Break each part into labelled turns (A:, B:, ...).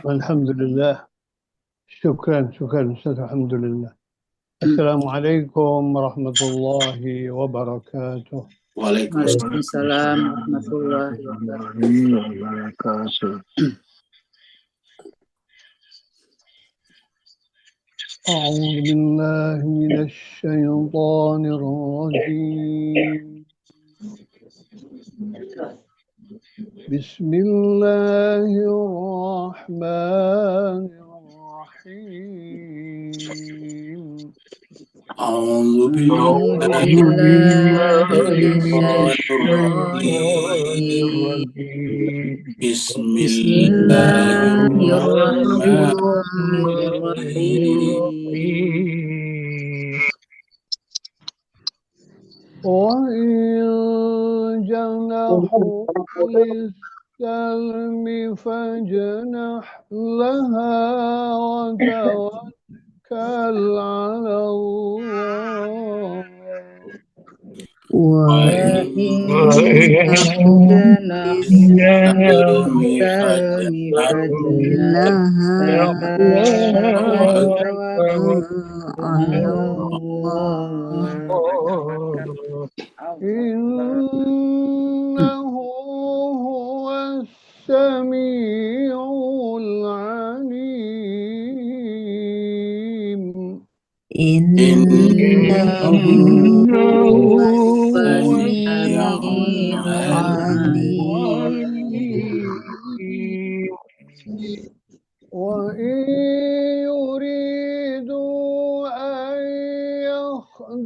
A: والحمد لله. شكرا أستاذ. الحمد لله. السلام عليكم ورحمة الله وبركاته.
B: Waalaikumsalam warahmatullahi wabarakatuh.
A: أعوذ بالله من الشيطان الرجيم. بسم الله الرحمن الرحيم.
B: أعوذ بالله من الشيطان الرجيم. بسم الله الرحمن الرحيم.
A: وإن جنحوا للسلم فاجنح لها وتوكل على الله.
B: وإن جنحوا للسلم فاجنحها وتوكل على الله
A: إنه هو السميع العليم.
B: إنه هو السميع العليم.
A: وإن يريدوا أن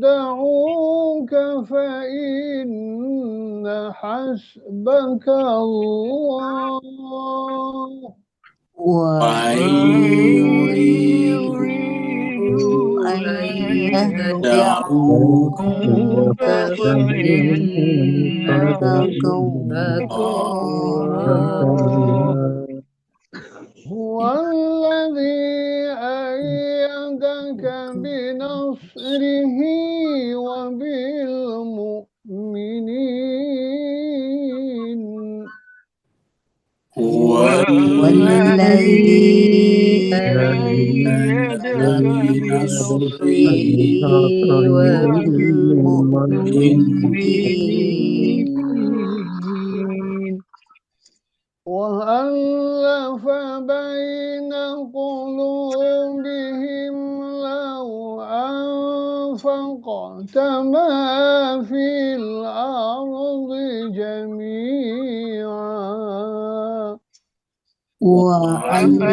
A: يخدعوك فإن حسبك الله.
B: وإن يريدوا أن يخدعوك فإن حسبك الله.
A: هو الذي أيدك بنصره وبالمؤمنين.
B: هو الذي أيدك بنصره وبالمؤمنين
A: وألف بين قلوبهم لو أنفقت ما في الأرض جميعا
B: وألف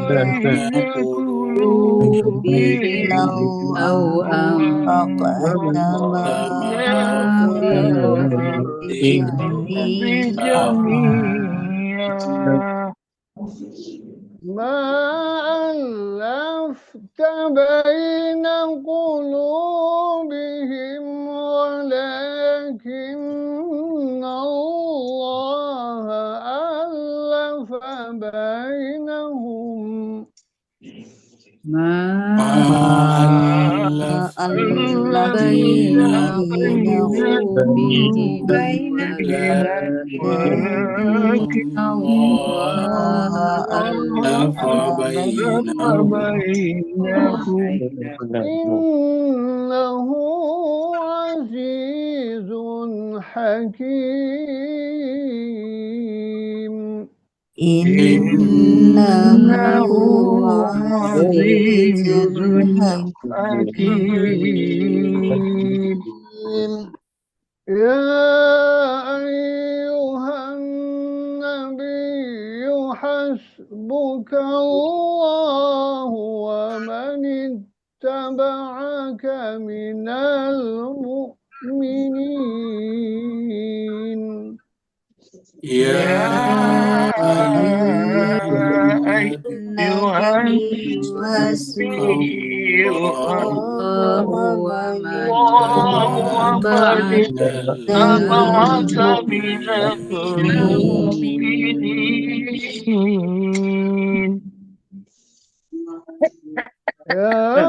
B: بين قلوبهم لو أنفقت ما في الأرض جميعا
A: ما ألفت بين قلوبهم ولكن الله ألف بينهم.
B: ما ألف بينهم ولكن الله ألف بينهم
A: إنه عزيز حكيم.
B: إنه عزيز حكيم.
A: يا أيها النبي حسبك الله ومن اتبعك من المؤمنين.
B: يا أيها النبي حسبك الله ومن اتبعك من المؤمنين.
A: يا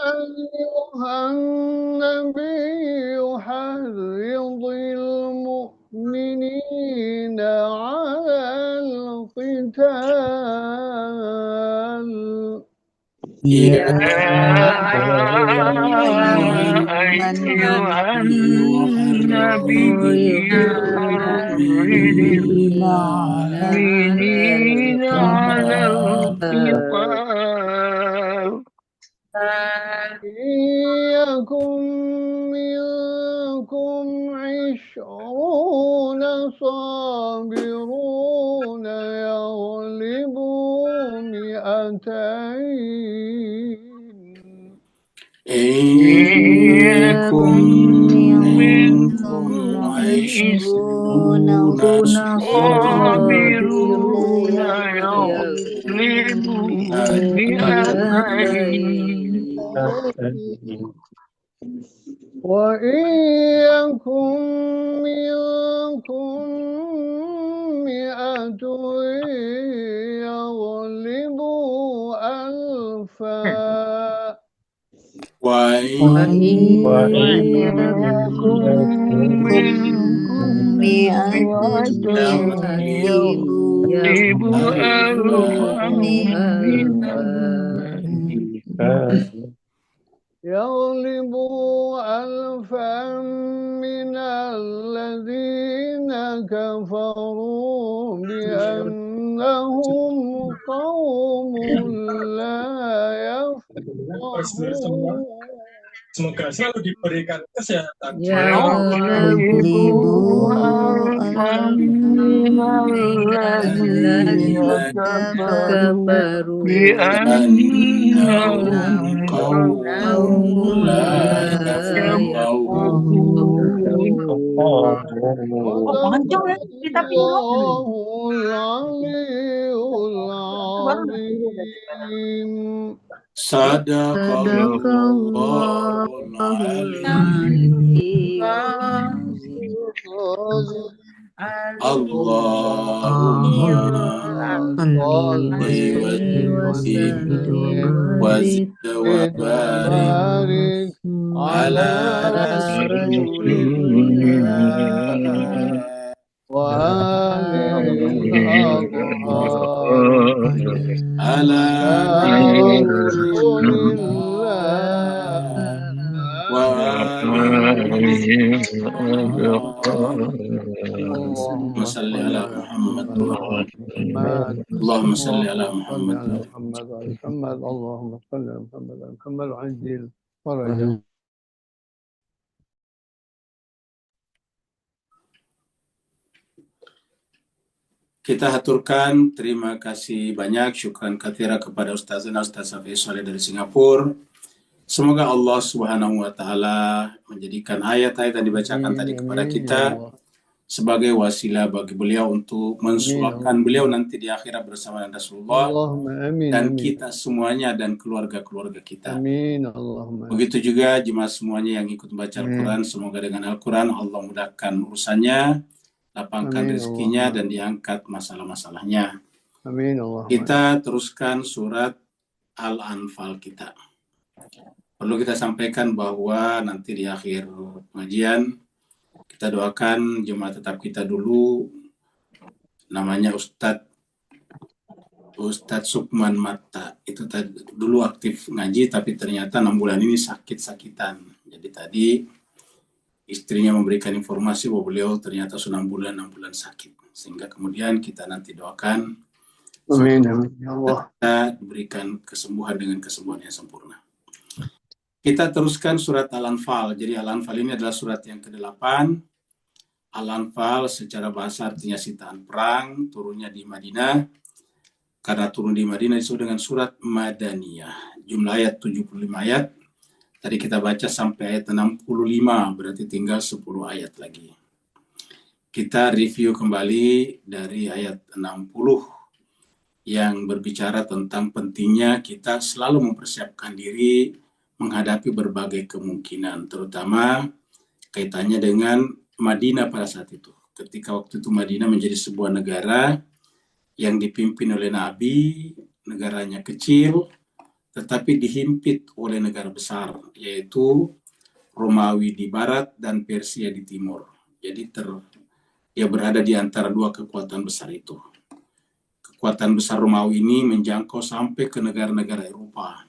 A: أيها النبي حرض المؤمنين على القتال القتال
B: يا
C: أيها
B: أيها
C: النبي حرض المؤمنين على القتال
A: إن يكن منكم 20 صابرون يغلبوا 200
B: إن
C: يكن منكم
B: منكم
C: 20 صابرون يغلبوا 200
A: وإن يكن منكم 100 يغلبوا 1000
B: وإن
C: يكن منكم 100 يغلبوا 1000
A: يغلبوا 1000 من الذين كفروا بأنهم قوم لا يفقهون
D: Semoga selalu diberikan kesehatan.
C: يغلبوا 1000 من الذين كفروا بأنهم قوم لا يفقهون
A: صدق الله العلي العظيم
B: Sadaqallahul Aliyyil Azim. Allahumma salli wa sallim wa zid wa barik ala rasulillah
A: wa alihi al-athhar
B: ala
A: rasulillah
B: wa alihi
A: Allahumma
B: salli ala Muhammad
A: Muhammad
B: Allahumma salli ala Muhammad
A: Allahumma salli ala Muhammad kamal ajil farajah.
B: Kita haturkan terima kasih banyak, syukran katsira kepada Ustazana Ustaz Safi Soleh dari Singapura. Semoga Allah Subhanahu wa taala menjadikan ayat-ayat yang dibacakan tadi kepada kita sebagai wasilah bagi beliau untuk mensuapkan beliau nanti di akhirat bersama dengan Rasulullah dan kita semuanya dan keluarga-keluarga kita.
A: Amin. Allahumma.
B: Begitu juga jemaah semuanya yang ikut membaca Al-Quran, semoga dengan Al-Quran Allah mudahkan urusannya, lapangkan rezekinya dan diangkat masalah-masalahnya.
A: Amin. Allahumma.
B: Kita teruskan surat Al-Anfal kita. Perlu kita sampaikan bahwa nanti di akhir pengajian kita doakan jemaah tetap kita dulu, namanya Ustadz Sukman Matta. Itu tadi dulu aktif ngaji tapi ternyata 6 bulan ini sakit-sakitan. Jadi tadi istrinya memberikan informasi bahwa beliau ternyata sudah 6 bulan sakit. Sehingga kemudian kita nanti doakan
A: amin. Ya Allah.
B: Kita diberikan kesembuhan dengan kesembuhan yang sempurna. Kita teruskan surat Al-Anfal. Jadi Al-Anfal ini adalah surat yang ke-8. Al-Anfal secara bahasa artinya sitaan perang, turunnya di Madinah. Karena turun di Madinah disebut dengan surat Madaniyah. Jumlah ayat 75 ayat. Tadi kita baca sampai ayat 65, berarti tinggal 10 ayat lagi. Kita review kembali dari ayat 60 yang berbicara tentang pentingnya kita selalu mempersiapkan diri menghadapi berbagai kemungkinan, terutama kaitannya dengan Madinah pada saat itu. Ketika waktu itu Madinah menjadi sebuah negara yang dipimpin oleh Nabi, negaranya kecil, tetapi dihimpit oleh negara besar, yaitu Romawi di barat dan Persia di timur. Jadi dia berada di antara dua kekuatan besar itu. kekuatan besar Romawi ini menjangkau sampai ke negara-negara Eropa.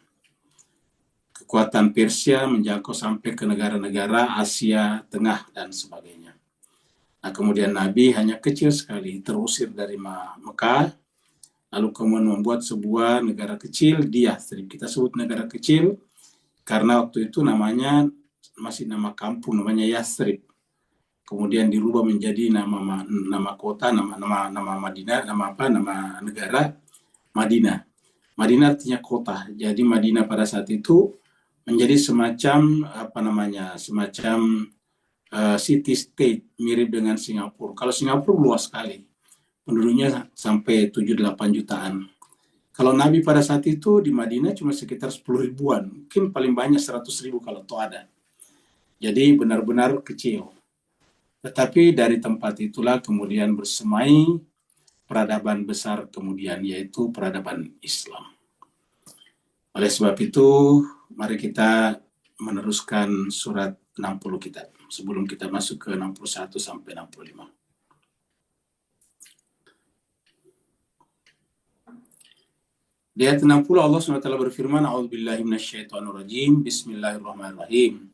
B: Kekuatan Persia menjangkau sampai ke negara-negara Asia Tengah dan sebagainya. Nah, kemudian Nabi hanya kecil sekali, terusir dari Mekah, lalu kemudian membuat sebuah negara kecil di Yathrib. Kita sebut negara kecil karena waktu itu namanya masih nama kampung, namanya Yathrib. Kemudian dirubah menjadi nama kota, nama Madinah, nama negara Madinah. Madinah artinya kota. Jadi Madinah pada saat itu menjadi semacam city state, mirip dengan Singapura. Kalau Singapura luas sekali, penduduknya sampai 7-8 jutaan. Kalau Nabi pada saat itu di Madinah cuma sekitar 10 ribuan, mungkin paling banyak 100 ribu kalau toh ada. Jadi benar-benar kecil. Tetapi dari tempat itulah kemudian bersemai peradaban besar kemudian, yaitu peradaban Islam. Oleh sebab itu, mari kita meneruskan surat 60 kita, sebelum kita masuk ke 61 sampai 65. Di ayat 60 Allah SWT berfirman, A'udzubillahi minasyaitonirrajim, Bismillahirrahmanirrahim.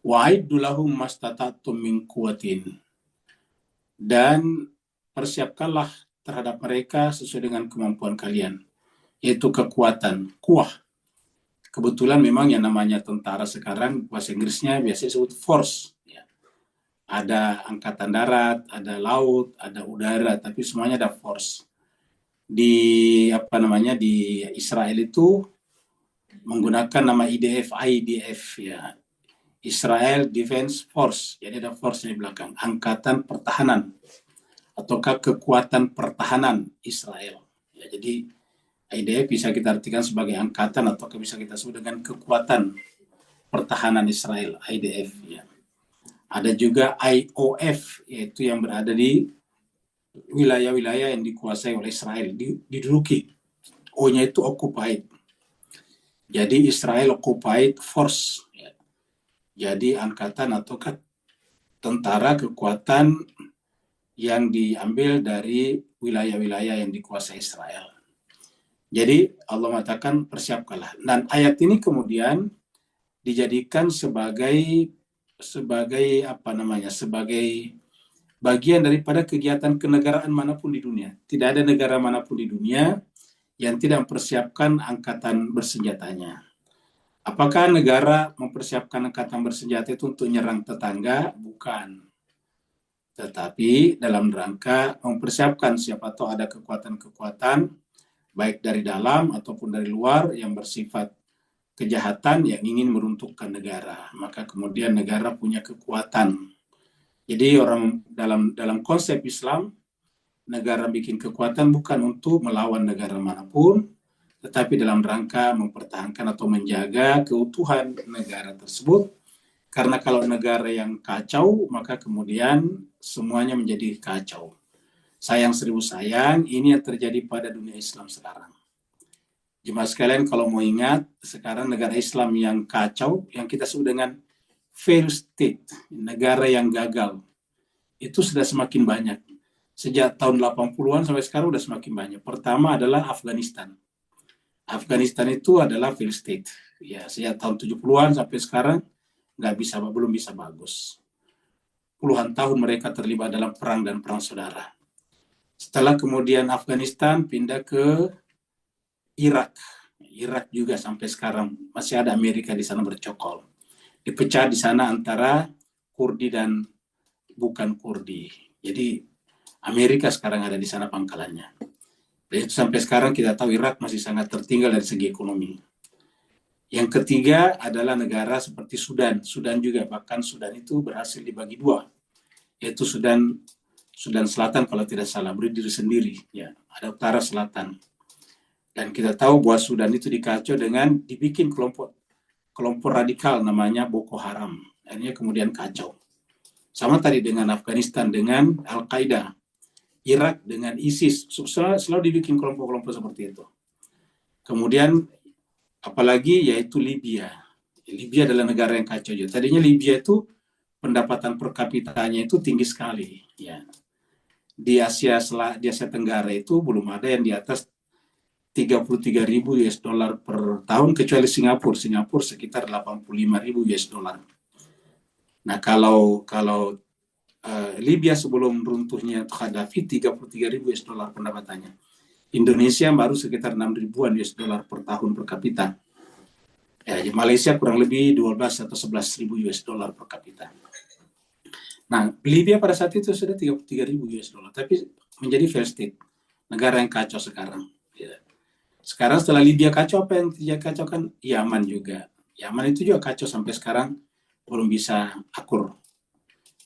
B: Wa'iddu lahum mastata'tum min quwwatin. Dan persiapkanlah terhadap mereka sesuai dengan kemampuan kalian, yaitu kekuatan, kuah. Kebetulan memang yang namanya tentara sekarang, bahasa Inggrisnya biasanya disebut force. Ya. Ada angkatan darat, ada laut, ada udara, tapi semuanya ada force. Di Israel itu menggunakan nama IDF ya. Israel Defense Force, jadi ada force di belakang, angkatan pertahanan ataukah kekuatan pertahanan Israel. Ya, jadi IDF bisa kita artikan sebagai angkatan atau bisa kita sebut dengan kekuatan pertahanan Israel, IDF. Ya. Ada juga IOF, yaitu yang berada di wilayah-wilayah yang dikuasai oleh Israel, diduduki. O-nya itu occupied. Jadi Israel Occupied Force. Ya. Jadi angkatan atau tentara kekuatan yang diambil dari wilayah-wilayah yang dikuasai Israel. Jadi Allah mengatakan persiapkanlah. Dan ayat ini kemudian dijadikan sebagai bagian daripada kegiatan kenegaraan manapun di dunia. Tidak ada negara manapun di dunia yang tidak mempersiapkan angkatan bersenjatanya. Apakah negara mempersiapkan angkatan bersenjata itu untuk menyerang tetangga? Bukan. Tetapi dalam rangka mempersiapkan siapa tahu ada kekuatan-kekuatan baik dari dalam ataupun dari luar yang bersifat kejahatan yang ingin meruntuhkan negara. Maka kemudian negara punya kekuatan. Jadi orang dalam konsep Islam, negara bikin kekuatan bukan untuk melawan negara manapun, tetapi dalam rangka mempertahankan atau menjaga keutuhan negara tersebut. Karena kalau negara yang kacau, maka kemudian semuanya menjadi kacau. Sayang seribu sayang, ini yang terjadi pada dunia Islam sekarang. Jemaah sekalian, kalau mau ingat, sekarang negara Islam yang kacau, yang kita sebut dengan failed state, negara yang gagal, itu sudah semakin banyak. Sejak tahun 80-an sampai sekarang sudah semakin banyak. Pertama adalah Afghanistan. Afghanistan itu adalah failed state. Ya, sejak tahun 70-an sampai sekarang belum bisa bagus. Puluhan tahun mereka terlibat dalam perang dan perang saudara. Setelah kemudian Afghanistan pindah ke Irak. Irak juga sampai sekarang masih ada Amerika di sana bercokol. Dipecah di sana antara Kurdi dan bukan Kurdi. Jadi Amerika sekarang ada di sana pangkalannya. Dan itu sampai sekarang kita tahu Irak masih sangat tertinggal dari segi ekonomi. Yang ketiga adalah negara seperti Sudan. Sudan juga, bahkan Sudan itu berhasil dibagi dua. Yaitu Sudan Selatan kalau tidak salah, berdiri sendiri. Ya, ada utara selatan. Dan kita tahu bahwa Sudan itu dikacau dengan dibikin kelompok radikal namanya Boko Haram. Akhirnya kemudian kacau. Sama tadi dengan Afghanistan, dengan Al-Qaeda. Irak dengan ISIS, selalu dibikin kelompok-kelompok seperti itu. Kemudian apalagi yaitu Libya. Libya adalah negara yang kacau juga. Tadinya Libya itu pendapatan per kapitanya itu tinggi sekali. Ya. di Asia Tenggara itu belum ada yang di atas 33.000 US dollar per tahun, kecuali Singapura. Singapura sekitar 85.000 US dollar. Nah, kalau Libya sebelum runtuhnya Gaddafi 33.000 US dollar pendapatannya. Indonesia baru sekitar 6.000-an US dollar per tahun per kapita. Ya, Malaysia kurang lebih 12 atau 11.000 US dollar per kapita. Nah, Libya pada saat itu sudah 33.000 US dollar, tapi menjadi failed state, negara yang kacau sekarang. Ya. Sekarang setelah Libya kacau, apa yang terjadi kacau kan? Yaman juga. Yaman itu juga kacau sampai sekarang belum bisa akur.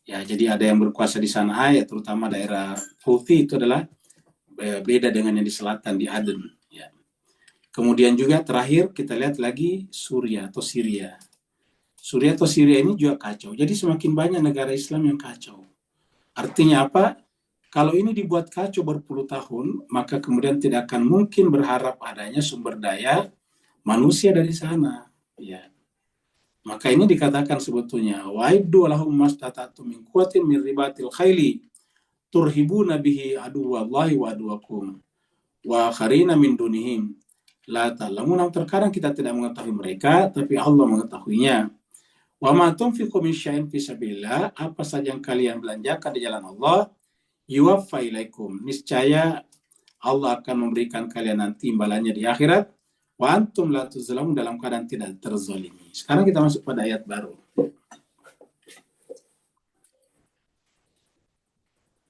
B: Ya, jadi ada yang berkuasa di sana, ya terutama daerah Houthi itu adalah beda dengan yang di selatan di Aden. Ya. Kemudian juga terakhir kita lihat lagi Suriah atau Syria. Suriah atau Syria ini juga kacau. Jadi semakin banyak negara Islam yang kacau. Artinya apa? Kalau ini dibuat kacau berpuluh tahun, maka kemudian tidak akan mungkin berharap adanya sumber daya manusia dari sana. Ya. Maka ini dikatakan sebetulnya wa'iddu lahum mastata'tum min quwwatin min ribatil khaili turhibuna bihi aduwallahi wa aduwakum wa akharina min dunihim la ta'lamun. Terkadang kita tidak mengetahui mereka, tapi Allah mengetahuinya. Wa ma tunfiqu min syai'in fi sabilillah, apa saja yang kalian belanjakan di jalan Allah, yuwaffa ilaikum, niscaya Allah akan memberikan kalian nanti imbalannya di akhirat. Wa antum la tuzlamun, dalam keadaan tidak terzalimi. Sekarang kita masuk pada ayat baru.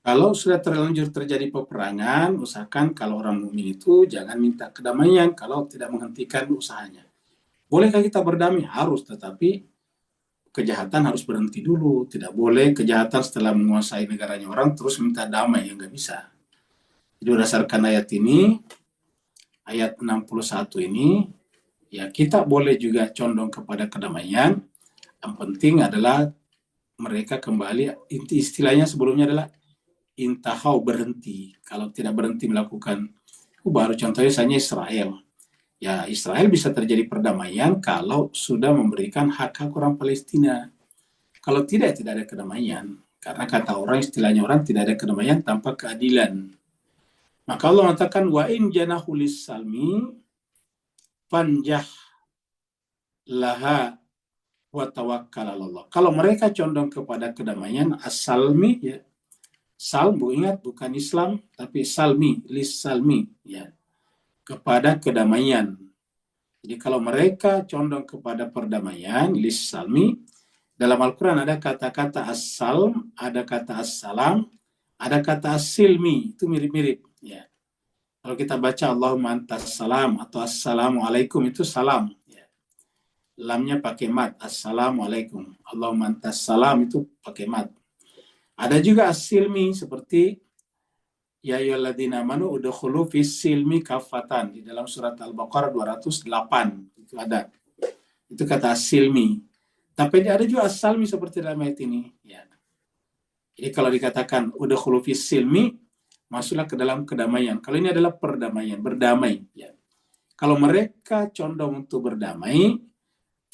B: Kalau sudah terlanjur terjadi peperangan, usahakan kalau orang mukmin itu jangan minta kedamaian kalau tidak menghentikan usahanya. Bolehkah kita berdamai? Harus, tetapi kejahatan harus berhenti dulu. Tidak boleh kejahatan setelah menguasai negaranya orang terus minta damai, yang nggak bisa. Jadi berdasarkan ayat ini, ayat 61 ini, ya kita boleh juga condong kepada kedamaian. Yang penting adalah mereka kembali, istilahnya sebelumnya adalah intahau, berhenti. Kalau tidak berhenti melakukan, baru contohnya misalnya Israel. Ya, Israel bisa terjadi perdamaian kalau sudah memberikan hak-hak orang Palestina. Kalau tidak ada kedamaian. Karena kata orang, istilahnya orang, tidak ada kedamaian tanpa keadilan. Maka Allah mengatakan, wa in janahu lis-salmi fanjah laha wa tawakkal 'alallah. Kalau mereka condong kepada kedamaian, as-salmi, ya. Salmu, ingat, bukan Islam, tapi salmi, lis-salmi, ya. Kepada kedamaian. Jadi kalau mereka condong kepada perdamaian, lis-salmi, dalam Al-Quran ada kata-kata as-salm, ada kata as-salam, ada kata as-silmi, itu mirip-mirip. Ya. Kalau kita baca Allahumma antas salam atau assalamualaikum, itu salam. Ya. Lamnya pakai mat, assalamualaikum. Allahumma antas salam itu pakai mat. Ada juga as-silmi seperti ya ayyuhalladzina amanu udkhulu fis silmi kafatan, di dalam surat Al-Baqarah 208 itu ada. Itu kata as-silmi. Tapi ada juga as-salmi seperti dalam ayat ini. Ya. Jadi kalau dikatakan udkhulu fis silmi, masuklah ke dalam kedamaian. Kalau ini adalah perdamaian, berdamai. Ya. Kalau mereka condong untuk berdamai,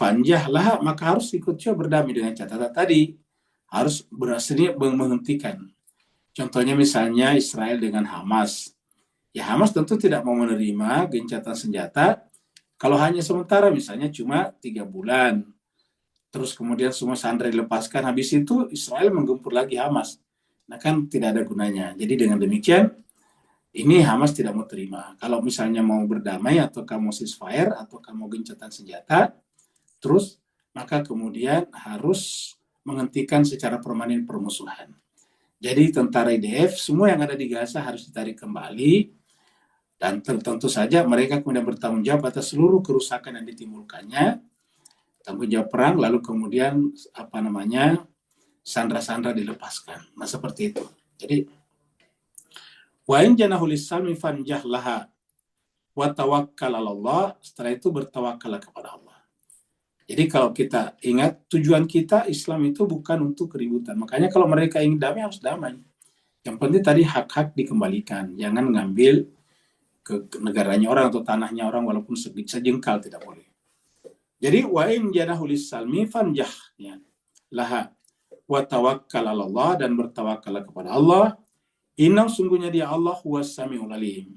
B: fanjahlah, maka harus ikut juga berdamai dengan catatan tadi. Harus berhasilnya menghentikan. Contohnya misalnya Israel dengan Hamas. Ya Hamas tentu tidak mau menerima gencatan senjata kalau hanya sementara, misalnya cuma 3 bulan. Terus kemudian semua sandera dilepaskan, habis itu Israel menggempur lagi Hamas. Nah kan tidak ada gunanya. Jadi dengan demikian, ini Hamas tidak mau terima. Kalau misalnya mau berdamai, atau kamu ceasefire, atau kamu gencatan senjata, terus maka kemudian harus menghentikan secara permanen permusuhan. Jadi tentara IDF, semua yang ada di Gaza harus ditarik kembali, dan tentu saja mereka kemudian bertanggung jawab atas seluruh kerusakan yang ditimbulkannya, tanggung jawab perang, lalu kemudian sandra-sandra dilepaskan. Nah seperti itu. Jadi wa in janahu lis-salmi fanjah laha wa tawakkal 'alallah, setelah itu bertawakallah kepada Allah. Jadi kalau kita ingat, tujuan kita Islam itu bukan untuk keributan. Makanya kalau mereka ingin damai, harus damai. Yang penting tadi hak-hak dikembalikan. Jangan ngambil ke negaranya orang atau tanahnya orang walaupun sejengkal, tidak boleh. Jadi wa in janahu lis-salmi fanjah ya laha wa tawakkal 'alallah, dan bertawakallah kepada Allah Inna sungguhnya dia Allah huwas samiul alim.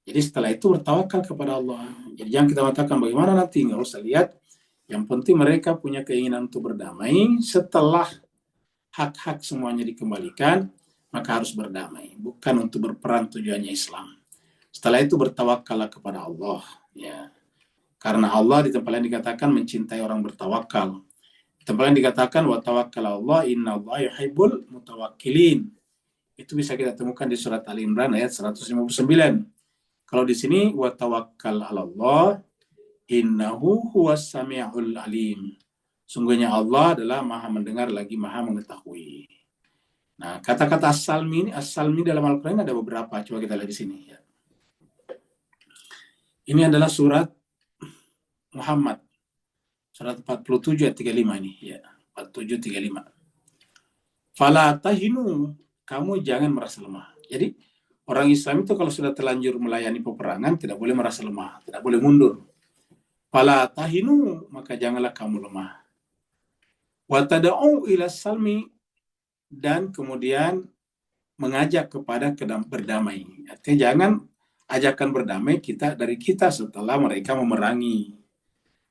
B: Jadi setelah itu bertawakal kepada Allah. Jadi jangan kita mengatakan bagaimana nanti, nggak usah lihat. Yang penting mereka punya keinginan untuk berdamai. Setelah hak-hak semuanya dikembalikan, maka harus berdamai. Bukan untuk berperang tujuannya Islam. Setelah itu bertawakallah kepada Allah. Ya. Karena Allah di tempat lain dikatakan mencintai orang bertawakal. Di tempat lain dikatakan wa tawakkal Allah inna Allah yuhibbul mutawakkilin. Itu bisa kita temukan di surat Ali Imran ayat 159. Kalau di sini wa tawakkal 'alallah innahu huwas samiul alim. Sungguhnya Allah adalah Maha mendengar lagi Maha mengetahui. Nah, kata-kata as-salmi dalam Al-Qur'an ada beberapa. Coba kita lihat di sini ya. Ini adalah surat Muhammad. Surat 47 ayat 35 ini ya. 47 35. Fala tahinu, kamu jangan merasa lemah. Jadi orang Islam itu kalau sudah terlanjur melayani peperangan tidak boleh merasa lemah, tidak boleh mundur. Fala tahinu, maka janganlah kamu lemah. Wa tad'u ila salmi, dan kemudian mengajak kepada berdamai. Artinya jangan ajakan berdamai dari kita setelah mereka memerangi.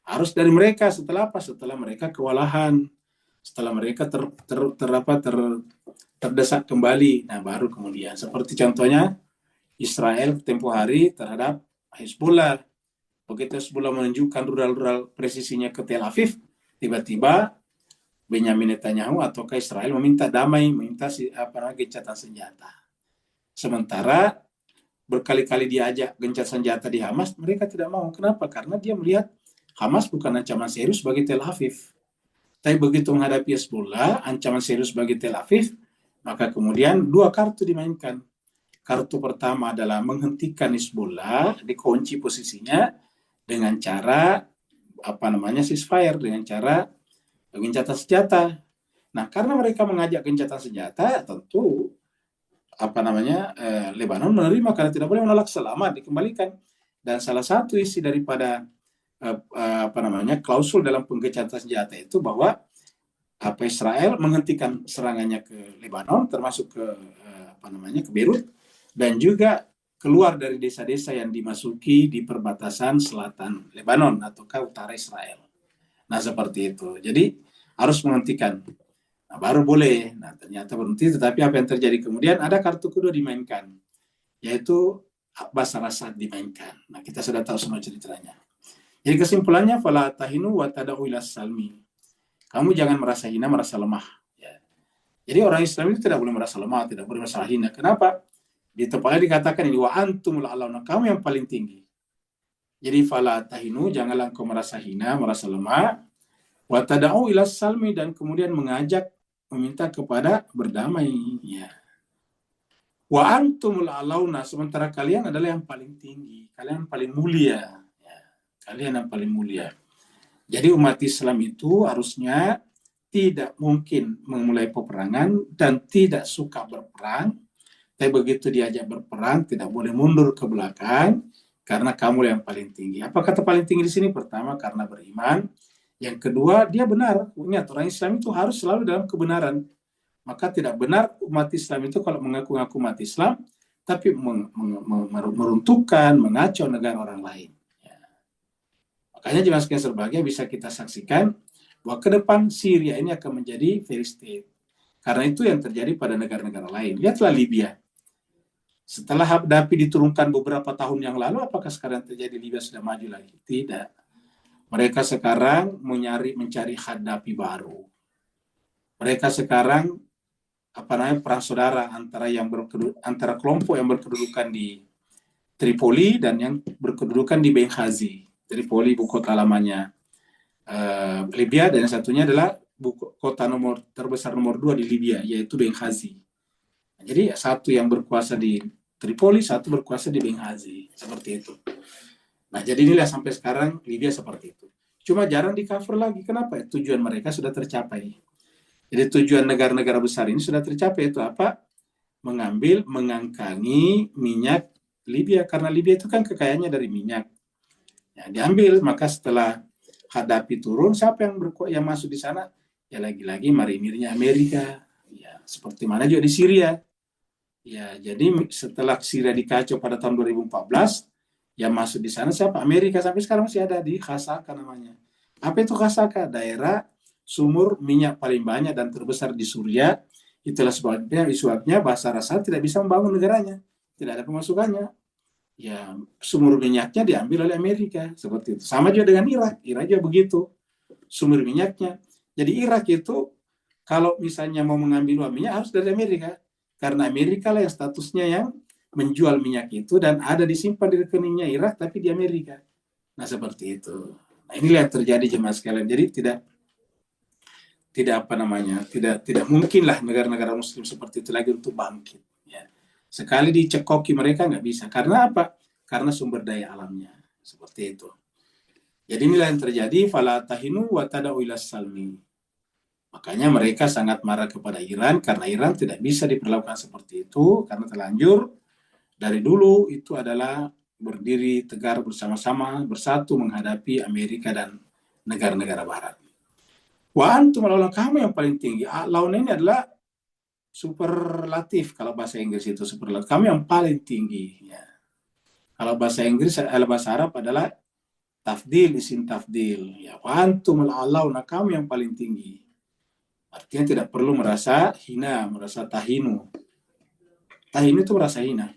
B: Harus dari mereka setelah apa? Setelah mereka kewalahan, setelah mereka terdesak kembali. Nah, baru kemudian seperti contohnya Israel tempo hari terhadap Hezbollah. Begitu Hezbollah menunjukkan rudal-rudal presisinya ke Tel Aviv, tiba-tiba Benyamin Netanyahu atau Israel meminta damai, meminta gencatan senjata. Sementara berkali-kali diajak gencatan senjata di Hamas, mereka tidak mau. Kenapa? Karena dia melihat Hamas bukan ancaman serius bagi Tel Aviv. Tapi begitu menghadapi Hezbollah, ancaman serius bagi Tel Aviv, maka kemudian dua kartu dimainkan. Kartu pertama adalah menghentikan Hezbollah, dikunci posisinya dengan cara ceasefire, dengan cara gencatan senjata. Nah, karena mereka mengajak gencatan senjata, tentu Lebanon menerima karena tidak boleh menolak, selamat dikembalikan. Dan salah satu isi daripada klausul dalam penggencatan senjata itu bahwa Israel menghentikan serangannya ke Lebanon, termasuk ke Beirut, dan juga keluar dari desa-desa yang dimasuki di perbatasan selatan Lebanon atau ke utara Israel. Nah, seperti itu. Jadi harus menghentikan. Nah, baru boleh. Nah, ternyata berhenti, tetapi apa yang terjadi kemudian? Ada kartu kedua dimainkan, yaitu Bashar Assad dimainkan. Nah, kita sudah tahu semua ceritanya. Jadi kesimpulannya, fala tahinu wa tad'u ila salmi. Kamu jangan merasa hina, merasa lemah. Ya. Jadi orang Islam itu tidak boleh merasa lemah, tidak boleh merasa hina. Kenapa? Di tempatnya dikatakan ini wa antumul a'launa, kamu yang paling tinggi. Jadi fala tahinu, janganlah engkau merasa hina, merasa lemah. Wa tad'u ila salmi, dan kemudian mengajak, meminta kepada berdamai. Ya. Wa antumul a'launa, sementara kalian adalah yang paling tinggi, kalian yang paling mulia. Ya. Kalian yang paling mulia. Jadi umat Islam itu harusnya tidak mungkin memulai peperangan dan tidak suka berperang. Tapi begitu diajak berperang, tidak boleh mundur ke belakang, karena kamu yang paling tinggi. Apa kata paling tinggi di sini? Pertama, karena beriman. Yang kedua, dia benar. Ingat, orang Islam itu harus selalu dalam kebenaran. Maka tidak benar umat Islam itu kalau mengaku-ngaku umat Islam, tapi meruntuhkan, mengacau negara orang lain. Ya. Makanya jemaah sekalian berbahagia, bisa kita saksikan bahwa ke depan Syria ini akan menjadi failed state. Karena itu yang terjadi pada negara-negara lain. Lihatlah Libya. Setelah Gaddafi diturunkan beberapa tahun yang lalu, apakah sekarang terjadi Libya sudah maju lagi? Tidak. Mereka sekarang mencari Gaddafi baru. Mereka sekarang perang saudara antara kelompok yang berkedudukan di Tripoli dan yang berkedudukan di Benghazi. Tripoli ibu kota lamanya Libya, dan yang satunya adalah kota terbesar nomor 2 di Libya, yaitu Benghazi. Jadi satu yang berkuasa di Tripoli, satu berkuasa di Benghazi, seperti itu. Nah, jadi inilah sampai sekarang Libya seperti itu. Cuma jarang di-cover lagi. Kenapa? Tujuan mereka sudah tercapai. Jadi tujuan negara-negara besar ini sudah tercapai, itu apa? Mengangkangi minyak Libya, karena Libya itu kan kekayaannya dari minyak. Ya, diambil, maka setelah Gaddafi turun, siapa yang masuk di sana? Ya lagi-lagi marinirnya Amerika. Ya, seperti mana juga di Syria. Ya, jadi setelah Syria dikacau pada tahun 2014, yang masuk di sana siapa? Amerika, sampai sekarang masih ada di Khasaka namanya. Apa itu Khasaka? Daerah sumur minyak paling banyak dan terbesar di Suriah. Itulah sebabnya Bashar al-Assad tidak bisa membangun negaranya, tidak ada pemasukannya. Ya, sumur minyaknya diambil oleh Amerika, seperti itu. Sama juga dengan Irak. Irak juga begitu, sumur minyaknya. Jadi Irak itu kalau misalnya mau mengambil uang minyak harus dari Amerika, karena Amerika lah yang statusnya yang menjual minyak itu dan ada disimpan di rekeningnya Irak tapi di Amerika. Nah, seperti itu. Nah, inilah yang terjadi jemaah sekalian. Jadi tidak mungkinlah negara-negara Muslim seperti itu lagi untuk bangkit. Ya. Sekali dicekoki mereka nggak bisa. Karena apa? Karena sumber daya alamnya. Seperti itu. Jadi inilah yang terjadi. Fala tahinu wa tada'u ila salmi. Makanya mereka sangat marah kepada Iran karena Iran tidak bisa diperlakukan seperti itu karena terlanjur dari dulu itu adalah berdiri tegar bersama-sama bersatu menghadapi Amerika dan negara-negara Barat. Wa antum lawan kamu yang paling tinggi. Lawan ini adalah superlatif, kalau bahasa Inggris itu superlatif. Kamu yang paling tinggi. Ya. Kalau bahasa Inggris, bahasa Arab adalah tafdil, isim tafdil. Ya, wa antum lawan kamu yang paling tinggi. Artinya tidak perlu merasa hina, merasa tahinu. Tahinu itu merasa hina.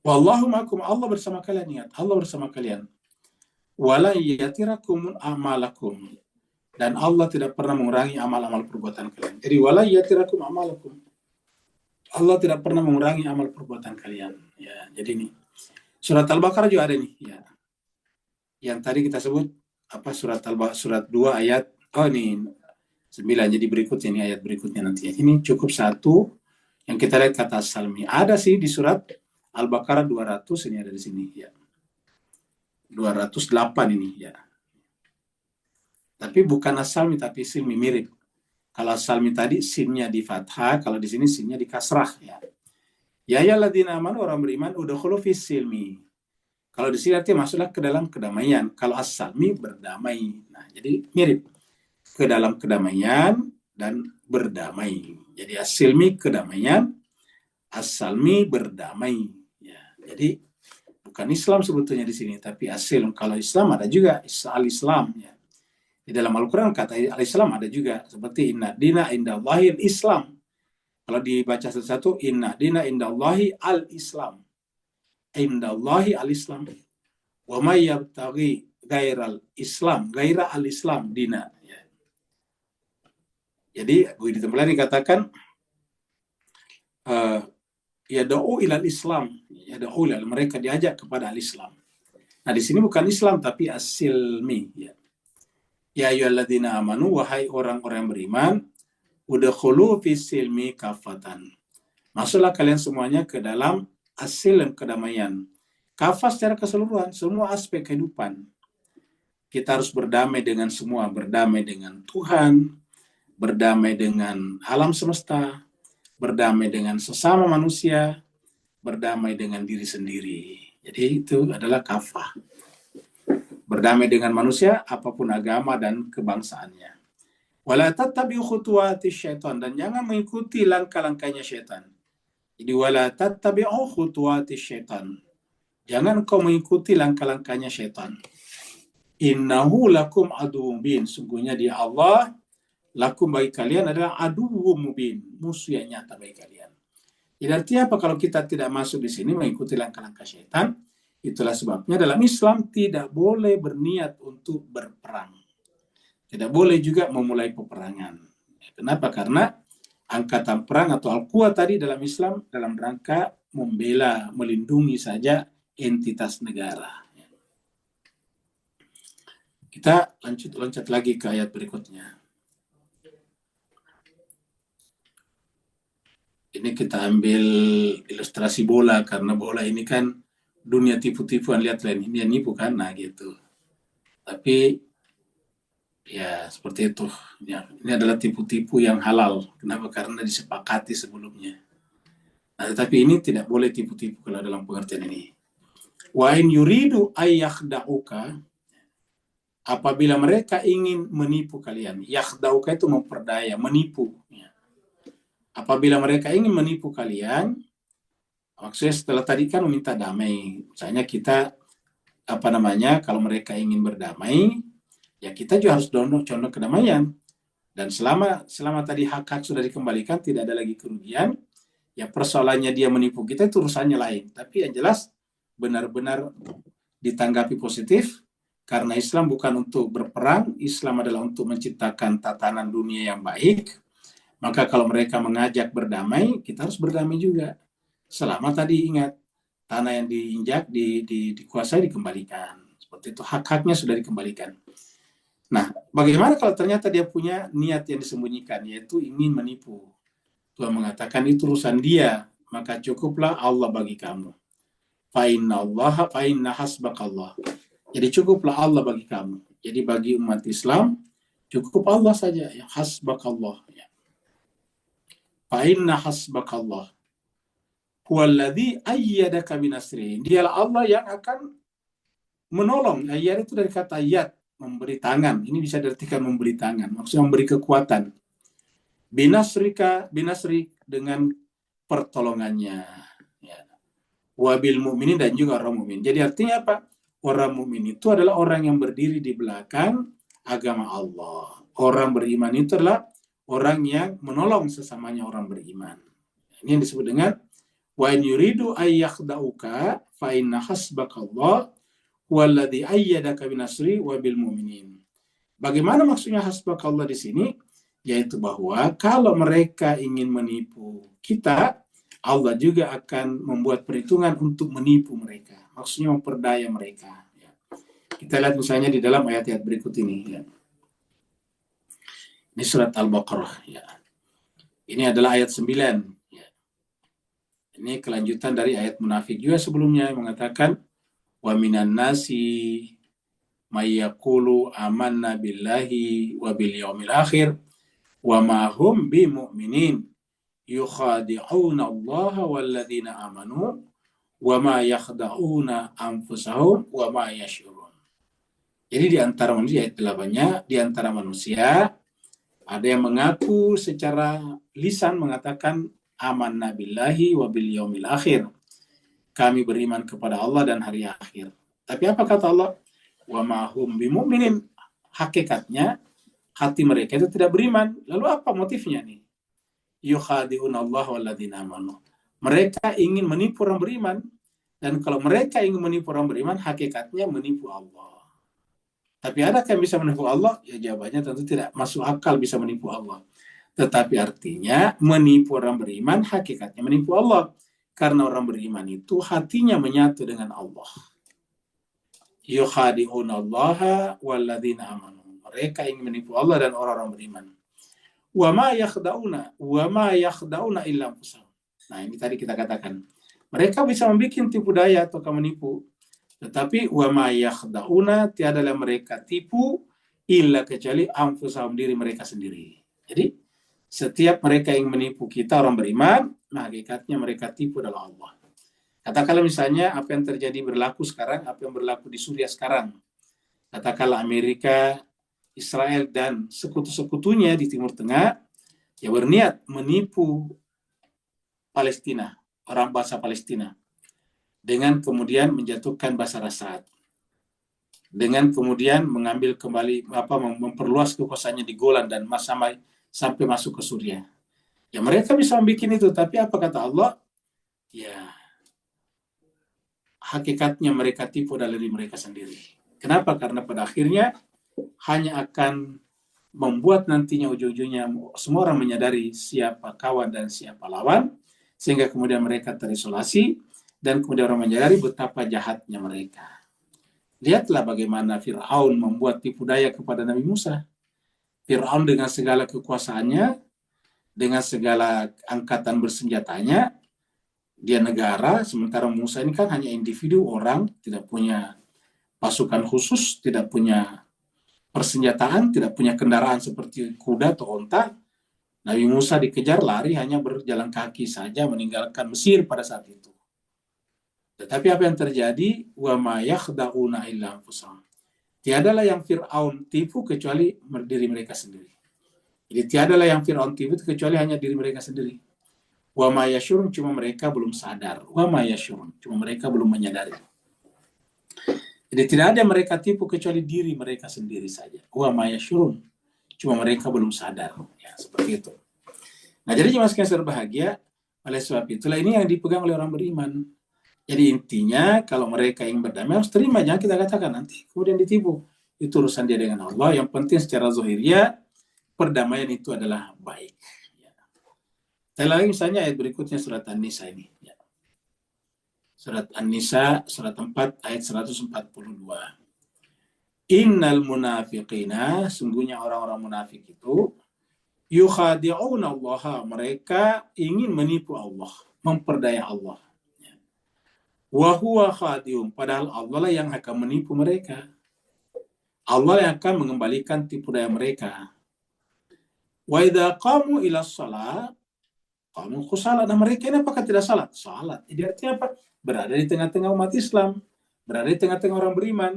B: Wallahu ma'akum, Allah bersama kalian, ingat, Allah bersama kalian. Wala yatirakum amalakum, dan Allah tidak pernah mengurangi amal-amal perbuatan kalian. Jadi wala yatirakum amalakum, Allah tidak pernah mengurangi amal perbuatan kalian. Ya, jadi ini surat Al-Baqarah juga ada nih. Ya. Yang tadi kita sebut apa, surat 2 ayat, oh ini 9, jadi berikutnya ini ayat berikutnya nanti. Ini cukup satu yang kita lihat kata salmi. Ada sih di surat Al-Baqarah 200, ini ada di sini ya. 208 ini ya. Tapi bukan as-salmi tapi silmi, mirip. Kalau as-salmi tadi sinnya di fathah, kalau di sini sinnya di kasrah ya. Ya ayyuhalladzina amanu, orang beriman, udkhulu fis silmi. Kalau di sini artinya masuklah ke dalam kedamaian. Kalau as-salmi berdamai. Nah, jadi mirip. Ke dalam kedamaian dan berdamai. Jadi as-silmi kedamaian, as-salmi berdamai. Ya, jadi bukan Islam sebetulnya di sini, tapi as-silm. Kalau Islam ada juga al-Islam. Ya. Di dalam Al-Quran kata al-Islam ada juga. Seperti inna dina indallahi al-Islam. Kalau dibaca satu-satu, inna dina indallahi al-Islam. Indallahi al-Islam. Wa may yabtaghi ghairal Islam, ghaira al-Islam dina. Ya. Jadi di tempat lain dikatakan yad'u ilal Islam, yad'u ilal, mereka diajak kepada al-Islam. Nah, di sini bukan Islam tapi as-silmi ya. Ya ayyuhalladzina amanu, wahai orang-orang beriman, udkhulu fis silmi kafatan. Masuklah kalian semuanya ke dalam as-silm, kedamaian. Kafah secara keseluruhan, semua aspek kehidupan. Kita harus berdamai dengan semua, berdamai dengan Tuhan, berdamai dengan alam semesta, berdamai dengan sesama manusia, berdamai dengan diri sendiri. Jadi itu adalah kafah. Berdamai dengan manusia, apapun agama dan kebangsaannya. Wala tattabi'u khutuwati syaitan, dan jangan mengikuti langkah-langkahnya syaitan. Jadi wala tattabi'u khutuwati syaitan. Jangan kau mengikuti langkah-langkahnya syaitan. Innahu lakum aduwwum mubin. Sungguhnya dia Allah lakum bagi kalian adalah aduwwum mubin, musuh yang nyata bagi kalian. Jadi artinya apa kalau kita tidak masuk di sini mengikuti langkah-langkah syaitan? Itulah sebabnya dalam Islam tidak boleh berniat untuk berperang. Tidak boleh juga memulai peperangan. Kenapa? Karena angkatan perang atau al-quwa tadi dalam Islam dalam rangka membela, melindungi saja entitas negara. Kita loncat lagi ke ayat berikutnya. Ini kita ambil ilustrasi bola, karena bola ini kan dunia tipu-tipuan, lihat lain ini yang nipu kan, nah gitu. Tapi ya seperti itu. Ya, ini adalah tipu-tipu yang halal. Kenapa? Karena disepakati sebelumnya. Nah, tetapi ini tidak boleh tipu-tipu kalau dalam pengertian ini. Wa in yuridu ayyakhda'uka, apabila mereka ingin menipu kalian. Yakhda'uka itu memperdaya, menipu. Ya. Apabila mereka ingin menipu kalian, maksudnya setelah tadi kan meminta damai. Misalnya kita kalau mereka ingin berdamai, ya kita juga harus condong kedamaian. Dan selama tadi hak-hak sudah dikembalikan, tidak ada lagi kerugian, ya persoalannya dia menipu kita itu urusannya lain. Tapi yang jelas benar-benar ditanggapi positif, karena Islam bukan untuk berperang, Islam adalah untuk menciptakan tatanan dunia yang baik. Maka kalau mereka mengajak berdamai, kita harus berdamai juga. Selama tadi ingat, tanah yang diinjak, dikuasai, dikembalikan. Seperti itu, hak-haknya sudah dikembalikan. Nah, bagaimana kalau ternyata dia punya niat yang disembunyikan, yaitu ingin menipu? Tuhan mengatakan itu urusan dia, maka cukuplah Allah bagi kamu. Fa'inna hasbakallah. Jadi cukuplah Allah bagi kamu. Jadi bagi umat Islam, cukup Allah saja, ya hasbakallah. Ya. Fa'inna hasbakallah. Huwaladzi ayyadaka binasri. Dialah Allah yang akan menolong. Ayyad itu dari kata ayat, memberi tangan. Ini bisa diartikan memberi tangan. Maksudnya memberi kekuatan. Binasri dengan pertolongannya. Ya. Wabil mu'minin dan juga orang mukmin. Jadi artinya apa? Orang mukmin itu adalah orang yang berdiri di belakang agama Allah. Orang beriman itu adalah orang yang menolong sesamanya orang beriman. Ini yang disebut dengan wa in yuridu ayyakhda'uka fa inna hasbakallah walladzi ayyadaka binasri wabil mu'minin. Bagaimana maksudnya hasbakallah di sini? Yaitu bahwa kalau mereka ingin menipu kita, Allah juga akan membuat perhitungan untuk menipu mereka. Maksudnya memperdaya mereka. Ya. Kita lihat misalnya di dalam ayat-ayat berikut ini. Ya. Ini surat Al-Baqarah. Ya. Ini adalah ayat 9. Ya. Ini kelanjutan dari ayat munafik juga sebelumnya yang mengatakan wa minan nasi may yaqulu amanna billahi wa bil yaumil akhir wa ma hum bimu'minin yukhadi'una Allah walladzina amanu wa ma yakhda'una anfusahum wa ma yash'urun. Jadi di antara manusia, ayat 8-nya, di antara manusia ada yang mengaku secara lisan mengatakan amanna billahi wa bil yaumil akhir. Kami beriman kepada Allah dan hari akhir. Tapi apa kata Allah? Wa ma hum bimu'minin. Hakikatnya hati mereka itu tidak beriman. Lalu apa motifnya nih? Yukhadi'un Allah walladzina amanu. Mereka ingin menipu orang beriman. Dan kalau mereka ingin menipu orang beriman, hakikatnya menipu Allah. Tapi adakah yang bisa menipu Allah? Ya jawabannya tentu tidak. Masuk akal bisa menipu Allah. Tetapi artinya menipu orang beriman, hakikatnya menipu Allah. Karena orang beriman itu hatinya menyatu dengan Allah. Yukhadi'un Allah walladzina amanu. Mereka ingin menipu Allah dan orang-orang beriman. Wa ma yakhda'una illa anfusahum. Nah, ini tadi kita katakan. Mereka bisa membuat tipu daya atau menipu. Tetapi wa ma yakhda'una, tiada yang mereka tipu illa kecuali anfusahum, diri mereka sendiri. Jadi setiap mereka yang menipu kita orang beriman, nah hakikatnya mereka tipu adalah Allah. Katakanlah misalnya apa yang terjadi berlaku sekarang, apa yang berlaku di Suriah sekarang. Katakanlah Amerika, Israel dan sekutu-sekutunya di Timur Tengah ya berniat menipu Palestina, orang bangsa Palestina, dengan kemudian menjatuhkan Bashar Assad, dengan kemudian mengambil kembali memperluas kekuasaannya di Golan dan sampai masuk ke Suriah. Ya mereka bisa membuat itu, tapi apa kata Allah? Ya hakikatnya mereka tipu dari mereka sendiri. Kenapa? Karena pada akhirnya hanya akan membuat nantinya ujung-ujungnya semua orang menyadari siapa kawan dan siapa lawan, sehingga kemudian mereka terisolasi dan kemudian orang menyadari betapa jahatnya mereka. Lihatlah bagaimana Fir'aun membuat tipu daya kepada Nabi Musa. Fir'aun dengan segala kekuasaannya, dengan segala angkatan bersenjatanya, dia negara, sementara Musa ini kan hanya individu, orang, tidak punya pasukan khusus, tidak punya persenjataan, tidak punya kendaraan seperti kuda atau onta. Nabi Musa dikejar lari hanya berjalan kaki saja meninggalkan Mesir pada saat itu. Tetapi apa yang terjadi? Wa ma yakhda'una illa anfusahum. Tiadalah yang Fir'aun tipu kecuali diri mereka sendiri. Jadi tiadalah yang Fir'aun tipu kecuali hanya diri mereka sendiri. Wa ma yashurun, cuma mereka belum sadar. Wa ma yashurun, cuma mereka belum menyadari. Jadi tidak ada yang mereka tipu kecuali diri mereka sendiri saja. Wa ma yashurun, cuma mereka belum sadar. Ya, seperti itu. Nah, jadi jemaah sekalian berbahagia, oleh sebab itulah ini yang dipegang oleh orang beriman. Jadi intinya kalau mereka ingin berdamai harus terima, jangan kita katakan nanti kemudian ditipu. Itu urusan dia dengan Allah. Yang penting secara zahiriyah perdamaian itu adalah baik. Ya. Saya lagi misalnya ayat berikutnya surat An-Nisa ini. Ya. Surat An-Nisa, surat 4, ayat 142. Innal munafiqina, sungguhnya orang-orang munafik itu, yukhadi'una Allah, mereka ingin menipu Allah, memperdaya Allah. Ya. Wa huwa khadi'um, padahal Allah lah yang akan menipu mereka. Allah yang akan mengembalikan tipu daya mereka. Wa idza qamu ila shalah qamu kusala. Nah, mereka ini apakah tidak salat? Salat. Jadi artinya apa? Berada di tengah-tengah umat Islam, berada di tengah-tengah orang beriman.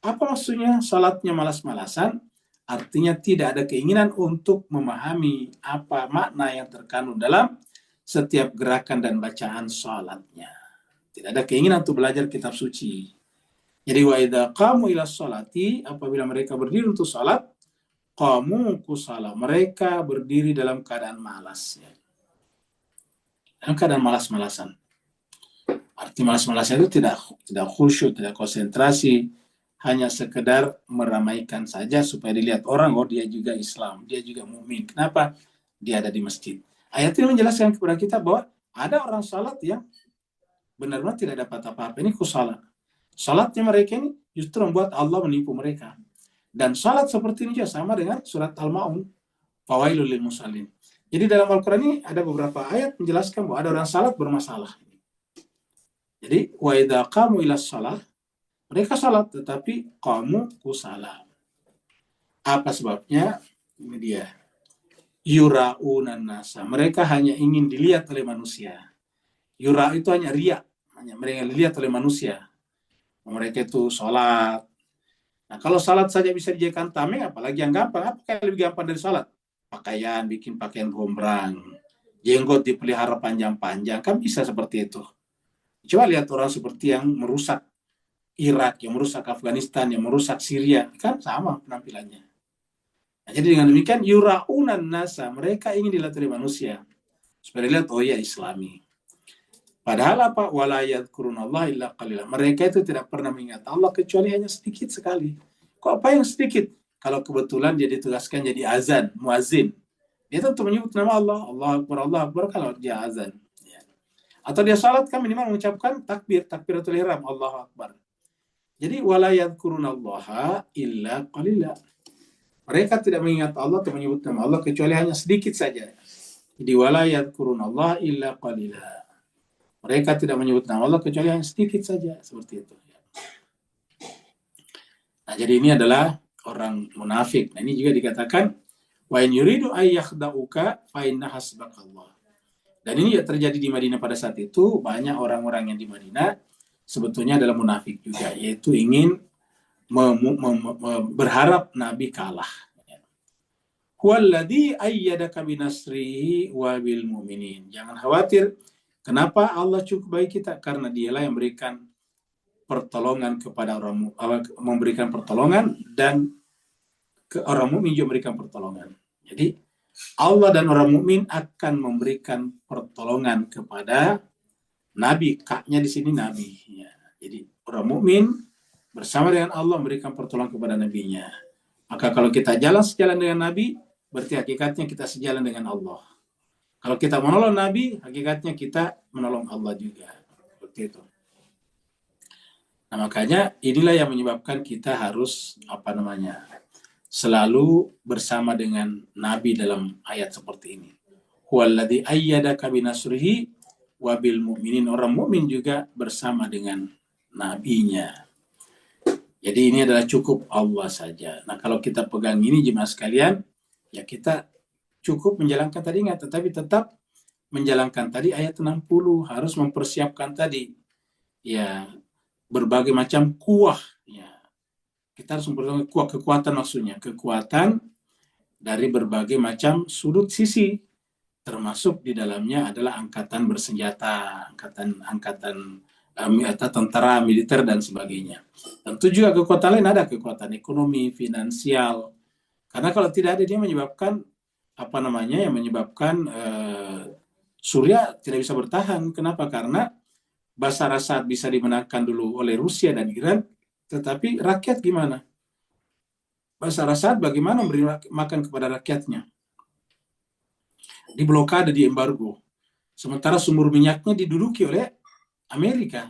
B: Apa maksudnya salatnya malas-malasan? Artinya tidak ada keinginan untuk memahami apa makna yang terkandung dalam setiap gerakan dan bacaan salatnya. Tidak ada keinginan untuk belajar kitab suci. Jadi wa idza qamu ila sholati, apabila mereka berdiri untuk salat, qamu kusala, mereka berdiri dalam keadaan malas. Ya. Dalam keadaan malas-malasan. Arti malas-malasan itu tidak khusyuk, tidak konsentrasi, hanya sekedar meramaikan saja supaya dilihat orang, oh dia juga Islam, dia juga mukmin. Kenapa? Dia ada di masjid. Ayat ini menjelaskan kepada kita bahwa ada orang salat yang benar-benar tidak dapat apa-apa. Ini kusala. Salatnya mereka ini justru membuat Allah menipu mereka. Dan salat seperti ini juga sama dengan surat Al-Ma'un, fawailul lil musallin. Jadi dalam Al-Quran ini ada beberapa ayat menjelaskan bahwa ada orang salat bermasalah. Jadi wa idza qamu ila shalah, mereka salat tetapi qamu kusala. Apa sebabnya? Ini dia. Yura'unan nasa, mereka hanya ingin dilihat oleh manusia. Yura itu hanya riya, hanya mereka dilihat oleh manusia. Mereka itu salat. Nah, kalau salat saja bisa dijadikan tameng, apalagi yang gampang. Apa yang lebih gampang dari salat? Pakaian, bikin pakaian gombrang, jenggot dipelihara panjang-panjang, kan bisa seperti itu. Coba lihat orang seperti yang merusak Irak, yang merusak Afghanistan, yang merusak Syria, kan sama penampilannya. Nah, jadi dengan demikian, yura'unan nasa, mereka ingin dilihat oleh manusia. Supaya dilihat, oh ya Islami. Padahal apa? Wala yadhkurunallaha illa qalila. Mereka itu tidak pernah mengingat Allah kecuali hanya sedikit sekali. Kok apa yang sedikit? Kalau kebetulan dia ditugaskan jadi azan, muazin. Dia tentu menyebut nama Allah, Allah Akbar kalau dia azan. Ya. Atau dia salat kan minimal mengucapkan takbiratul ihram, Allahu Akbar. Jadi wala yadhkurunallaha illa qalila. Mereka tidak mengingat Allah atau menyebut nama Allah kecuali hanya sedikit saja. Jadi wala yadhkurunallaha illa qalila. Mereka tidak menyebut nama Allah kecuali hanya sedikit saja, seperti itu. Nah, jadi ini adalah orang munafik. Nah, ini juga dikatakan wa in yuridu ay yakhda'uka fa inna hasbakallah. Dan ini terjadi di Madinah pada saat itu. Banyak orang-orang yang di Madinah sebetulnya adalah munafik juga, yaitu ingin berharap Nabi kalah. Huwallazi ayyadaka binasrihi wa bil mu'minin. Jangan khawatir. Kenapa Allah cukup baik kita? Karena dialah yang memberikan pertolongan kepada orang, memberikan pertolongan, dan ke orang mukmin juga memberikan pertolongan. Jadi Allah dan orang mukmin akan memberikan pertolongan kepada Nabi. Kaknya di sini Nabi. Ya. Jadi orang mukmin bersama dengan Allah memberikan pertolongan kepada Nabinya. Maka kalau kita jalan sejalan dengan Nabi, berarti hakikatnya kita sejalan dengan Allah. Kalau kita menolong Nabi, hakikatnya kita menolong Allah juga. Seperti itu. Nah, makanya inilah yang menyebabkan kita harus selalu bersama dengan Nabi dalam ayat seperti ini. Huwallazi ayyadaka binasrihi wa bil mu'minin. Orang mukmin juga bersama dengan nabinya. Jadi ini adalah cukup Allah saja. Nah, kalau kita pegang ini jemaah sekalian, ya kita cukup menjalankan tadi ingat, tetapi tetap menjalankan tadi ayat 60, harus mempersiapkan tadi ya berbagai macam kuah ya. Kita harus mempersiapkan kekuatan, maksudnya kekuatan dari berbagai macam sudut sisi, termasuk di dalamnya adalah angkatan bersenjata, angkatan atau tentara, militer dan sebagainya. Tentu juga kekuatan lain, ada kekuatan ekonomi, finansial. Karena kalau tidak ada, dia menyebabkan Suriah tidak bisa bertahan. Kenapa? Karena Bashar Assad bisa dimenangkan dulu oleh Rusia dan Iran, tetapi rakyat gimana? Bashar Assad bagaimana memberi makan kepada rakyatnya? Diblokade, di embargo. Sementara sumber minyaknya diduduki oleh Amerika.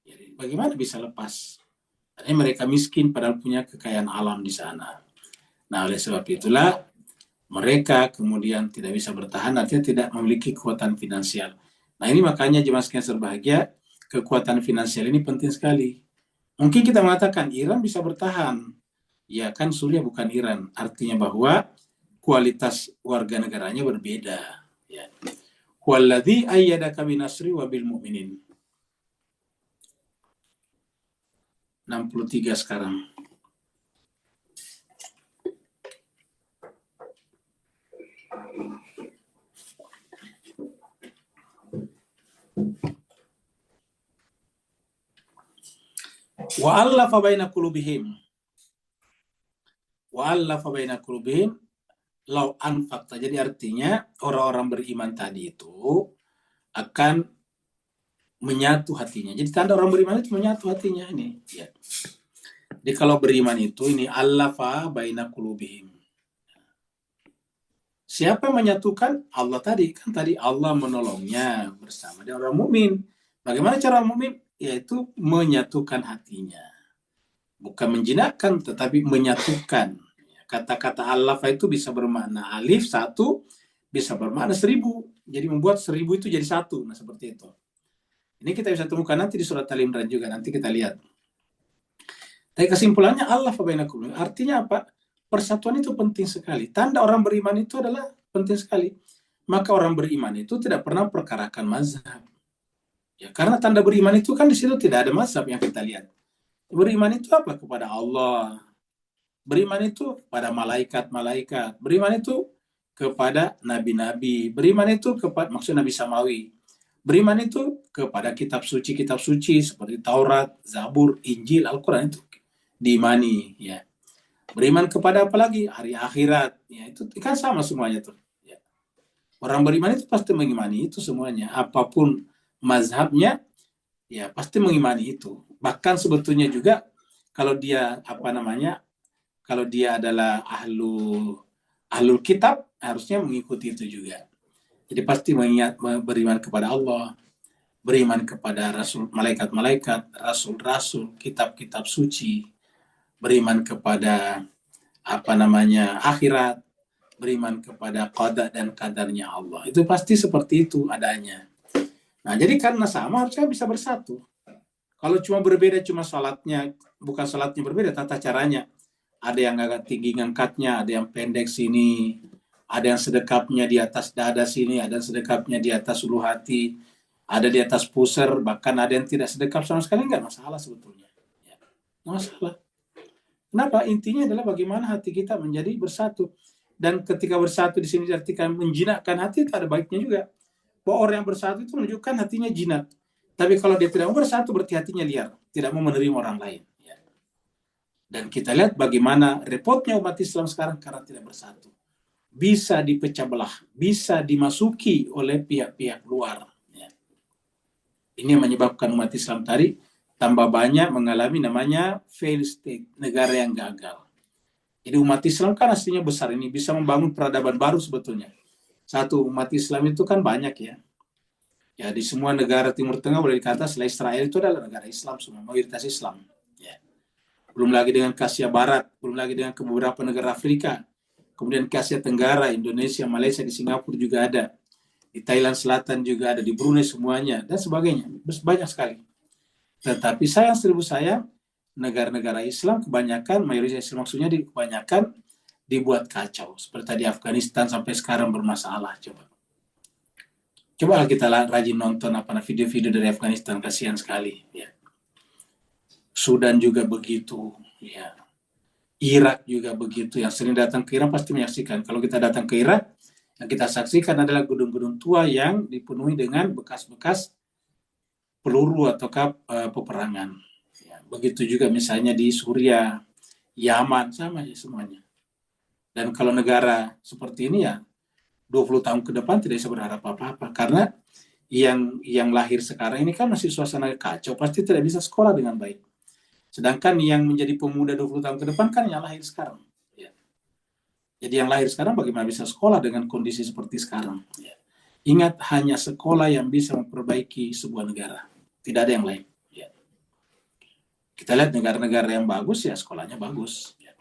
B: Jadi bagaimana bisa lepas? Karena mereka miskin padahal punya kekayaan alam di sana. Nah, oleh sebab itulah mereka kemudian tidak bisa bertahan, artinya tidak memiliki kekuatan finansial. Nah, ini makanya jemaah sekalian berbahagia, kekuatan finansial ini penting sekali. Mungkin kita mengatakan Iran bisa bertahan. Ya kan, Suriah bukan Iran. Artinya bahwa kualitas warga negaranya berbeda. Ya. Walladzi ayyadaka binasri wa bil mu'minin. 63 sekarang. Wa allafa baina qulubihim. Wa allafa baina qulubihim law anfaqta. Jadi artinya orang-orang beriman tadi itu akan menyatu hatinya. Jadi tanda orang beriman itu menyatu hatinya ini. Ya. Jadi kalau beriman itu ini allafa baina qulubihim. Siapa yang menyatukan? Allah tadi. Kan tadi Allah menolongnya bersama dengan orang mukmin. Bagaimana cara orang mukmin? Yaitu menyatukan hatinya. Bukan menjinakkan, tetapi menyatukan. Kata-kata allafa itu bisa bermakna alif, satu, bisa bermakna 1000. Jadi membuat 1000 itu jadi satu. Nah, seperti itu. Ini kita bisa temukan nanti di surat Al-Imran juga. Nanti kita lihat. Tapi kesimpulannya allafa baina qulubihim. Artinya apa? Persatuan itu penting sekali. Tanda orang beriman itu adalah penting sekali. Maka orang beriman itu tidak pernah perkarakan mazhab. Ya, karena tanda beriman itu kan di situ tidak ada mazhab yang kita lihat. Beriman itu apa? Kepada Allah. Beriman itu kepada malaikat-malaikat. Beriman itu kepada nabi-nabi. Beriman itu kepada, maksud Nabi Samawi. Beriman itu kepada kitab suci seperti Taurat, Zabur, Injil, Al-Quran itu diimani. Ya. Beriman kepada apa lagi? Hari akhirat. Ya, itu kan sama semuanya tuh. Ya. Orang beriman itu pasti mengimani itu semuanya. Apapun mazhabnya, ya pasti mengimani itu. Bahkan sebetulnya juga kalau dia kalau dia adalah ahlul kitab, harusnya mengikuti itu juga. Jadi pasti beriman kepada Allah, beriman kepada rasul, malaikat-malaikat, rasul-rasul, kitab-kitab suci, beriman kepada akhirat, beriman kepada qada dan qadarnya Allah. Itu pasti seperti itu adanya. Nah, jadi karena sama harusnya bisa bersatu. Kalau cuma berbeda cuma salatnya, bukan salatnya berbeda, tata caranya. Ada yang agak tinggi ngangkatnya, ada yang pendek sini, ada yang sedekapnya di atas dada sini, ada yang sedekapnya di atas ulu hati, ada di atas pusar, bahkan ada yang tidak sedekap sama sekali, nggak masalah sebetulnya. Ya, masalah. Kenapa? Intinya adalah bagaimana hati kita menjadi bersatu. Dan ketika bersatu di sini diartikan menjinakkan hati, itu ada baiknya juga. Bahwa orang yang bersatu itu menunjukkan hatinya jinak. Tapi kalau dia tidak mau bersatu, berarti hatinya liar. Tidak mau menerima orang lain. Ya. Dan kita lihat bagaimana repotnya umat Islam sekarang karena tidak bersatu. Bisa dipecah belah, bisa dimasuki oleh pihak-pihak luar. Ya. Ini yang menyebabkan umat Islam tadi tambah banyak mengalami namanya failed state, negara yang gagal. Jadi umat Islam kan aslinya besar ini, bisa membangun peradaban baru sebetulnya. Satu, umat Islam itu kan banyak ya. Ya, di semua negara Timur Tengah boleh dikata selain Israel itu adalah negara Islam semua, mayoritas Islam. Ya. Belum lagi dengan ke Asia Barat, belum lagi dengan ke beberapa negara Afrika, kemudian ke Asia Tenggara, Indonesia, Malaysia, di Singapura juga ada, di Thailand Selatan juga ada, di Brunei semuanya, dan sebagainya. Banyak sekali. Tetapi sayang negara-negara Islam kebanyakan, mayoritas Islam maksudnya kebanyakan dibuat kacau. Seperti tadi Afghanistan sampai sekarang bermasalah. Coba kita rajin nonton video-video dari Afghanistan, kasihan sekali. Ya. Sudan juga begitu. Ya. Irak juga begitu, yang sering datang ke Irak pasti menyaksikan. Kalau kita datang ke Irak, yang kita saksikan adalah gedung-gedung tua yang dipenuhi dengan bekas-bekas peluru atau peperangan. Ya, begitu juga misalnya di Suriah, Yaman, sama aja semuanya. Dan kalau negara seperti ini ya 20 tahun ke depan tidak bisa berharap apa-apa, karena yang lahir sekarang ini kan masih suasana kacau, pasti tidak bisa sekolah dengan baik. Sedangkan yang menjadi pemuda 20 tahun ke depan kan yang lahir sekarang. Ya. Jadi yang lahir sekarang bagaimana bisa sekolah dengan kondisi seperti sekarang. Ya. Ingat, hanya sekolah yang bisa memperbaiki sebuah negara. Tidak ada yang lain. Ya. Kita lihat negara-negara yang bagus, ya sekolahnya bagus. Ya.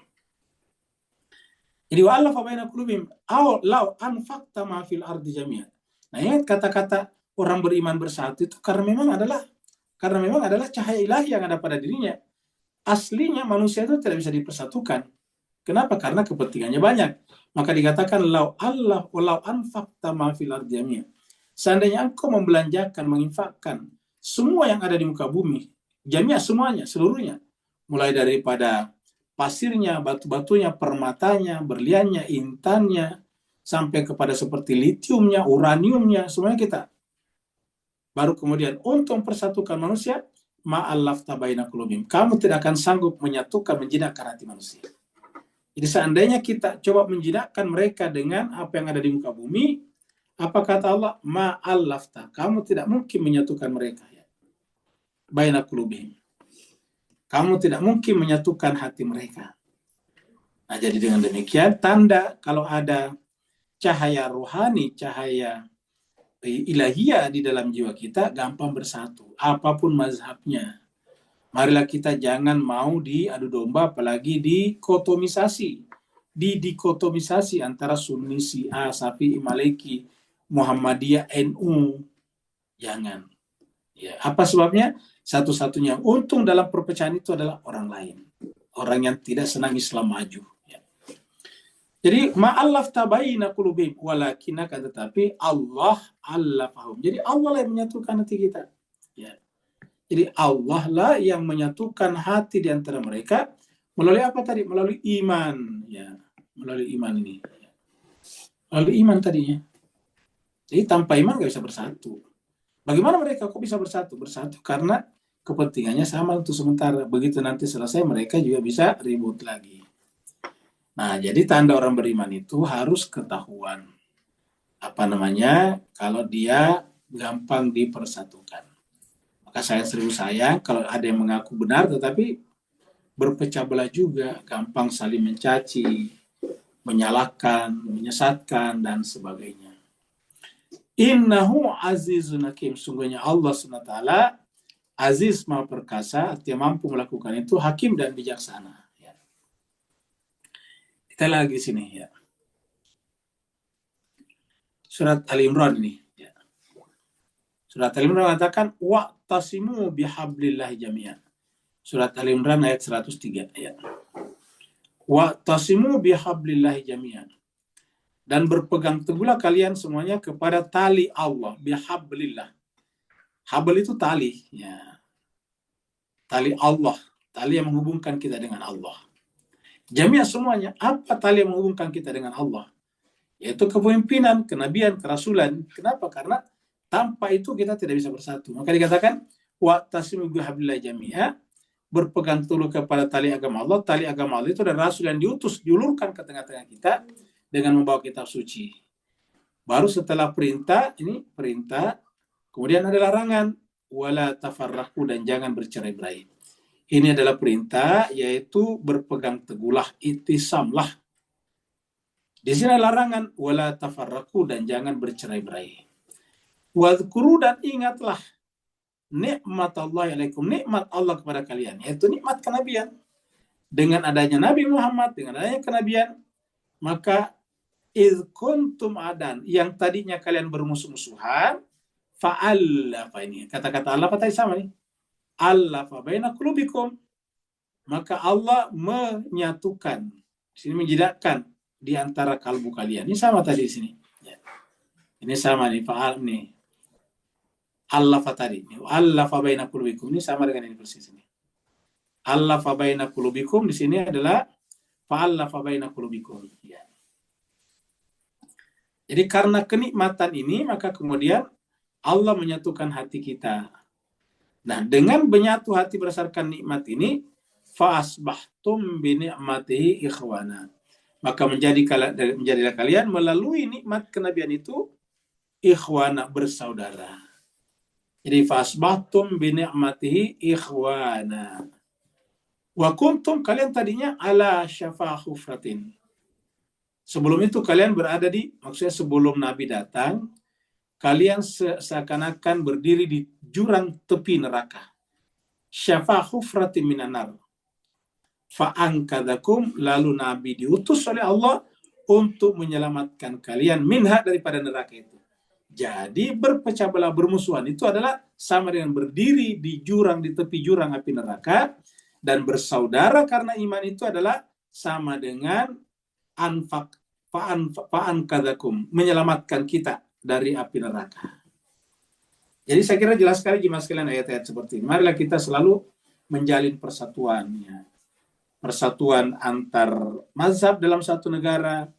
B: Jadi wa'alafa baina qulubihim aw law anfaqta ma fil ardi jami'an. Nah, ingat kata-kata orang beriman bersatu itu karena memang adalah cahaya ilahi yang ada pada dirinya. Aslinya manusia itu tidak bisa dipersatukan. Kenapa? Karena kepentingannya banyak. Maka dikatakan law anfaqta ma fil ardi jami'an. Seandainya engkau membelanjakan, menginfakkan semua yang ada di muka bumi, jami'an semuanya, seluruhnya, mulai daripada pasirnya, batu-batunya, permatanya, berliannya, intannya, sampai kepada seperti litiumnya, uraniumnya, semuanya kita. Baru kemudian untuk mempersatukan manusia, ma'allafta baina qulubihim. Kamu tidak akan sanggup menyatukan, menjinakkan hati manusia. Jadi seandainya kita coba menjinakkan mereka dengan apa yang ada di muka bumi, apa kata Allah? Ma'allafta. Kamu tidak mungkin menyatukan mereka. Ya. Baina qulubihim. Kamu tidak mungkin menyatukan hati mereka. Nah, jadi dengan demikian, tanda kalau ada cahaya rohani, cahaya ilahiyah di dalam jiwa kita, gampang bersatu. Apapun mazhabnya. Marilah kita jangan mau diadu domba, apalagi dikotomisasi antara Sunni, Syiah, Syafi'i, Maliki, Muhammadiyah, NU. Jangan. Ya, apa sebabnya? Satu-satunya yang untung dalam perpecahan itu adalah orang lain. Orang yang tidak senang Islam maju. Ya. Jadi, ma'allaf tabayina qulubihim, walakin akan tetapi Allah allafahum. Jadi Allah lah yang menyatukan hati kita. Ya. Jadi Allah lah yang menyatukan hati di antara mereka melalui apa tadi? Melalui iman. Ya. Melalui iman ini. Ya. Melalui iman tadinya. Jadi tanpa iman gak bisa bersatu. Bagaimana mereka kok bisa bersatu? Bersatu karena kepentingannya sama untuk sementara. Begitu nanti selesai mereka juga bisa ribut lagi. Nah, jadi tanda orang beriman itu harus ketahuan. Kalau dia gampang dipersatukan. Maka saya sering sayang kalau ada yang mengaku benar tetapi berpecah belah juga. Gampang saling mencaci, menyalahkan, menyesatkan, dan sebagainya. Innahu azizun hakim. Sungguhnya Allah SWT aziz, maha perkasa, artinya mampu melakukan itu, hakim dan bijaksana. Ya. Kita lagi sini ya. Surat Ali Imran ini. Ya. Surat Ali Imran mengatakan wa'tasimu bihablillahi jami'an. Surat Ali Imran ayat 103 ya. Wa'tasimu bihablillahi jami'an. Dan berpegang teguhlah kalian semuanya kepada tali Allah, bihablillah. Habl itu tali, ya. Tali Allah, tali yang menghubungkan kita dengan Allah. Jami'ah semuanya, apa tali yang menghubungkan kita dengan Allah? Yaitu kepemimpinan, kenabian, kerasulan. Kenapa? Karena tanpa itu kita tidak bisa bersatu. Maka dikatakan wa'tasimu bihablillah jami'ah, berpegang teguh kepada tali agama Allah. Tali agama Allah itu adalah rasul yang diutus, diulurkan ke tengah-tengah kita dengan membawa kitab suci. Baru setelah perintah, ini perintah, kemudian ada larangan, wala tafarraqu, dan jangan bercerai-berai. Ini adalah perintah, yaitu berpegang teguhlah, ittisamlah. Di sini ada larangan, wala tafarraqu, dan jangan bercerai-berai. Wadhkuru, dan ingatlah nikmat Allah alaikum, nikmat Allah kepada kalian, yaitu nikmat kenabian. Dengan adanya Nabi Muhammad, dengan adanya kenabian, maka idh kuntum adan, yang tadinya kalian bermusuh-musuhan, fa'allafa, ini kata-kata Allah tadi sama nih, allafa baina qulubikum, maka Allah menyatukan, sini menjidakkan di antara kalbu kalian. Ini sama tadi di sini. Ya. Ini sama nih, fa'al nih. Allafa tadi, allafa baina qulubikum, ini sama dengan ini persis ini. Allafa baina qulubikum di sini adalah fa'allafa baina qulubikum. Ya. Jadi karena kenikmatan ini, maka kemudian Allah menyatukan hati kita. Nah, dengan menyatu hati berdasarkan nikmat ini, fa'asbahtum bi ni'matihi ikhwana. Maka menjadilah kalian melalui nikmat kenabian itu ikhwana, bersaudara. Jadi fa'asbahtum bi ni'matihi ikhwana. Wa kuntum, kalian tadinya ala syafa hufratin. Sebelum itu kalian berada di, maksudnya sebelum Nabi datang, kalian seakan-akan berdiri di jurang tepi neraka. Syafa hufratin minan nar. Fa'ankadakum, lalu Nabi diutus oleh Allah untuk menyelamatkan kalian minha, daripada neraka itu. Jadi berpecah belah, bermusuhan itu adalah sama dengan berdiri di jurang, di tepi jurang api neraka, dan bersaudara karena iman itu adalah sama dengan fa'ankadakum, menyelamatkan kita dari api neraka. Jadi saya kira jelas sekali jemaah sekalian ayat-ayat seperti ini. Marilah kita selalu menjalin persatuan, ya. Persatuan antar mazhab dalam satu negara,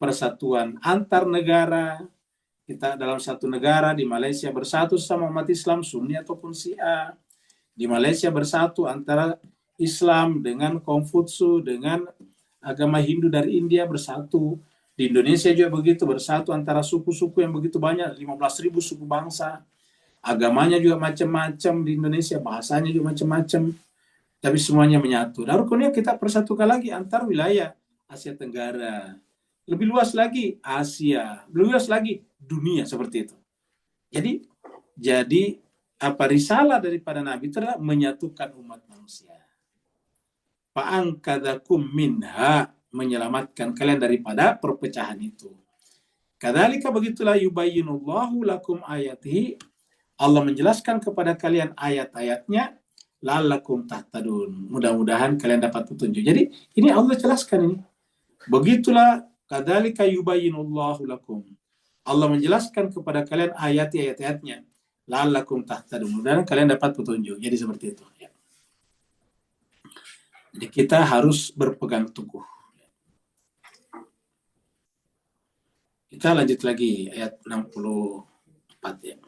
B: persatuan antar negara. Kita dalam satu negara di Malaysia bersatu sama umat Islam Sunni ataupun Syiah. Di Malaysia bersatu antara Islam dengan Konfutsu, dengan agama Hindu dari India bersatu. Di Indonesia juga begitu, bersatu antara suku-suku yang begitu banyak, 15.000 suku bangsa. Agamanya juga macam-macam di Indonesia, bahasanya juga macam-macam. Tapi semuanya menyatu. Dan rukunnya kita persatukan lagi antar wilayah Asia Tenggara. Lebih luas lagi Asia, lebih luas lagi dunia, seperti itu. Jadi apa risalah daripada Nabi itu adalah menyatukan umat manusia. Fa'ankadakum minha, menyelamatkan kalian daripada perpecahan itu. Kadzalika, begitulah yubayyinullahu lakum ayatihi, Allah menjelaskan kepada kalian ayat-ayatnya, la'allakum tahtadun, mudah-mudahan kalian dapat petunjuk. Jadi ini Allah jelaskan ini. Begitulah kadzalika yubayyinullahu lakum, Allah menjelaskan kepada kalian ayat-ayatnya, la'allakum tahtadun, mudah-mudahan kalian dapat petunjuk. Jadi seperti itu, ya. Jadi kita harus berpegang teguh. Kita lanjut lagi ayat 64, ya.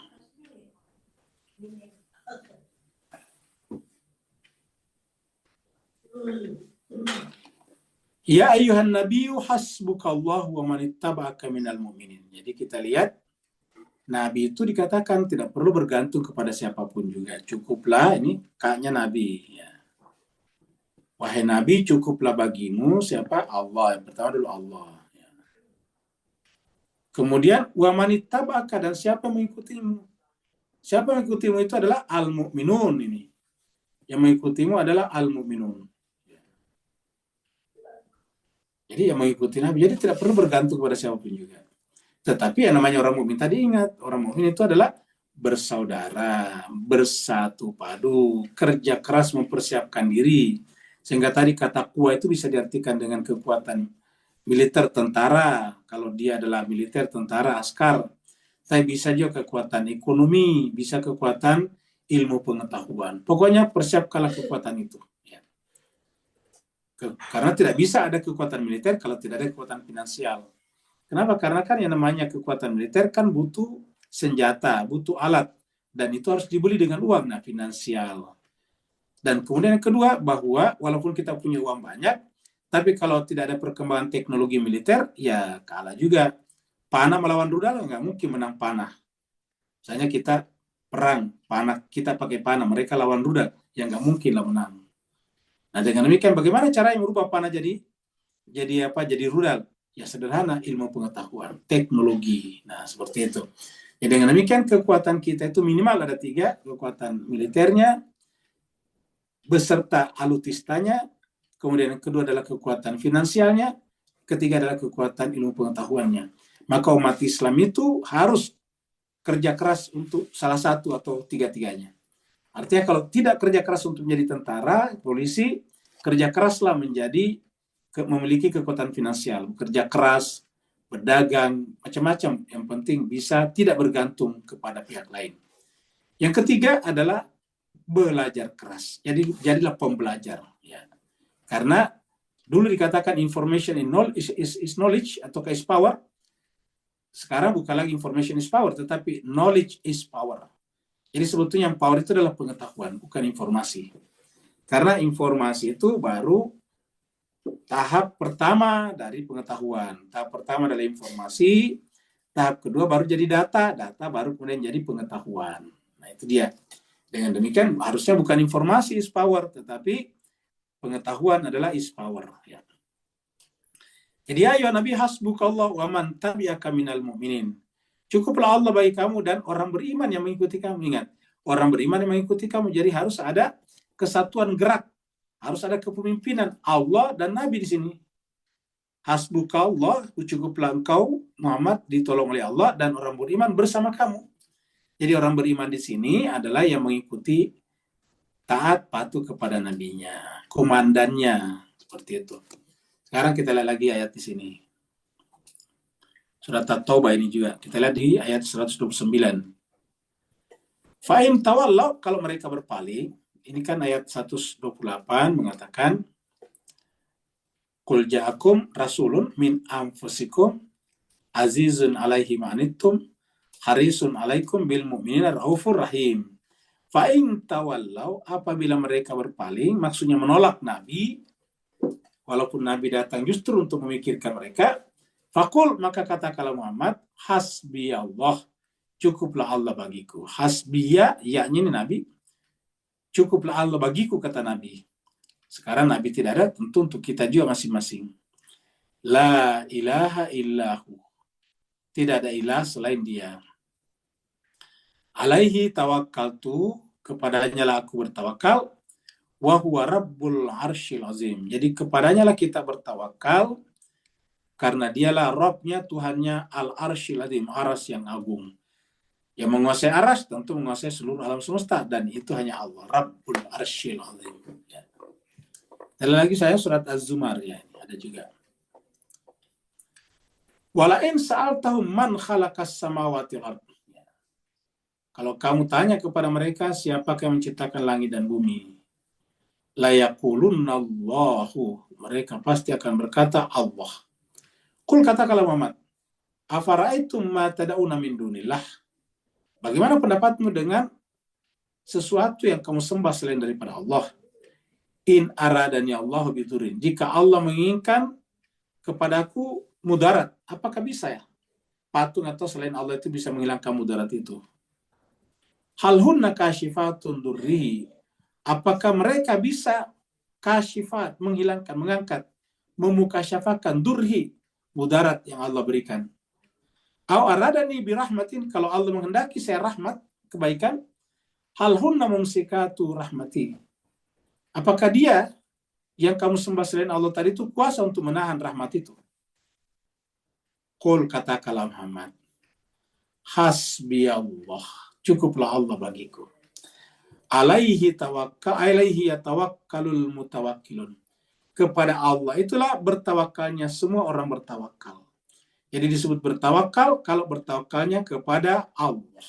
B: Ya ayyuhan nabiyyu hasbukallahu wa man ittaba'aka minal mu'minin. Jadi kita lihat Nabi itu dikatakan tidak perlu bergantung kepada siapapun juga. Cukuplah, ini kaknya Nabi, ya. Wahai Nabi, cukuplah bagimu siapa? Allah. Yang pertama dulu Allah, ya. Kemudian wa man ittaba'aka, dan siapa mengikutimu? Siapa mengikutimu itu adalah al-mu'minun ini. Yang mengikutimu adalah al-mu'minun. Jadi yang mengikuti Nabi, jadi tidak perlu bergantung kepada siapapun juga. Tetapi yang namanya orang mukmin tadi, ingat, orang mukmin itu adalah bersaudara, bersatu padu, kerja keras mempersiapkan diri. Sehingga tadi kata kuwa itu bisa diartikan dengan kekuatan militer, tentara. Kalau dia adalah militer, tentara, askar. Tapi bisa juga kekuatan ekonomi, bisa kekuatan ilmu pengetahuan. Pokoknya persiapkanlah kekuatan itu. Karena tidak bisa ada kekuatan militer kalau tidak ada kekuatan finansial. Kenapa? Karena kan yang namanya kekuatan militer kan butuh senjata, butuh alat. Dan itu harus dibeli dengan uang, nah finansial. Dan kemudian yang kedua, bahwa walaupun kita punya uang banyak, tapi kalau tidak ada perkembangan teknologi militer, ya kalah juga. Panah melawan rudal, nggak mungkin menang panah. Misalnya kita perang, panah kita pakai panah, mereka lawan rudal, ya nggak mungkin lah menang. Nah, dengan demikian bagaimana cara yang merubah panah jadi rudal? Ya sederhana, ilmu pengetahuan, teknologi. Nah, seperti itu. Ya, dengan demikian kekuatan kita itu minimal ada 3, kekuatan militernya beserta alutistanya, kemudian yang kedua adalah kekuatan finansialnya, ketiga adalah kekuatan ilmu pengetahuannya. Maka umat Islam itu harus kerja keras untuk salah satu atau 3-tiganya. Artinya kalau tidak kerja keras untuk menjadi tentara, polisi, kerja keraslah memiliki kekuatan finansial, kerja keras, berdagang, macam-macam. Yang penting bisa tidak bergantung kepada pihak lain. Yang ketiga adalah belajar keras. Jadi jadilah pembelajar. Ya. Karena Dulu dikatakan information is knowledge atau is power. Sekarang bukan lagi information is power, tetapi knowledge is power. Jadi sebetulnya yang power itu adalah pengetahuan, bukan informasi. Karena informasi itu baru tahap pertama dari pengetahuan. Tahap pertama adalah informasi, tahap kedua baru jadi data, data baru kemudian jadi pengetahuan. Nah itu dia. Dengan demikian harusnya bukan informasi is power, tetapi pengetahuan adalah is power. Ya. Jadi ya Nabi hasbukallah wa man tabi'aka minal mu'minin. Cukuplah Allah bagi kamu dan orang beriman yang mengikuti kamu. Ingat, orang beriman yang mengikuti kamu. Jadi harus ada kesatuan gerak. Harus ada kepemimpinan Allah dan Nabi di sini. Hasbukallah, cukuplah engkau Muhammad ditolong oleh Allah dan orang beriman bersama kamu. Jadi orang beriman di sini adalah yang mengikuti taat patuh kepada nabinya, komandannya, seperti itu. Sekarang kita lihat lagi ayat di sini. Surat At-Taubah ini juga. Kita lihat di ayat 129. Fa'in tawallau, kalau mereka berpaling, ini kan ayat 128 mengatakan, Qul ja'akum rasulun min anfusikum azizun alaihi ma'anittum harisun alaikum bil mu'minina raufur rahim. Fa'in tawallau, apabila mereka berpaling, maksudnya menolak Nabi, walaupun Nabi datang justru untuk memikirkan mereka, faqul, maka katakanlah Muhammad, hasbi Allah, cukuplah Allah bagiku. Hasbiya, yakni ini Nabi, cukuplah Allah bagiku, kata Nabi. Sekarang Nabi tidak ada, tentu untuk kita juga masing-masing. La ilaha illahu, tidak ada ilah selain dia. Alaihi tawakkaltu, kepadanya lah aku bertawakal, wa huwa rabbul arsyil azim. Jadi kepadanya lah kita bertawakal, karena dialah Rabbnya, Tuhannya al-arsyil azim, aras yang agung. Yang menguasai aras tentu menguasai seluruh alam semesta, dan itu hanya Allah, rabbul arsyil azim. Ya. Dan lagi saya surat Az-Zumar, ya, ada juga. Walain sa'altahum man khalaqas samawati wal ardh. Kalau kamu tanya kepada mereka, siapakah yang menciptakan langit dan bumi? La yaqulunallahu. Mereka pasti akan berkata Allah. Qul, katakanlah Muhammad, afara'aitum ma tad'una min dunillah. Bagaimana pendapatmu dengan sesuatu yang kamu sembah selain daripada Allah? In aradani Allah bidurin. Jika Allah menginginkan kepadaku mudarat, apakah bisa ya? Patung atau selain Allah itu bisa menghilangkan mudarat itu? Hal hunna kasyifatun durrihi. Apakah mereka bisa kasyifat, menghilangkan, mengangkat, memukasyafakan durhi, mudarat yang Allah berikan? Au aradani birahmatin, kalau Allah menghendaki saya rahmat, kebaikan, hal hunna mumsikatu rahmati. Apakah dia yang kamu sembah selain Allah tadi itu kuasa untuk menahan rahmat itu? Qul, katakanlah Muhammad, hasbi Allah, cukuplah Allah bagiku. Alaihi yatawakkalul mutawakkilun. Kepada Allah itulah bertawakalnya semua orang bertawakal. Jadi disebut bertawakal kalau bertawakalnya kepada Allah.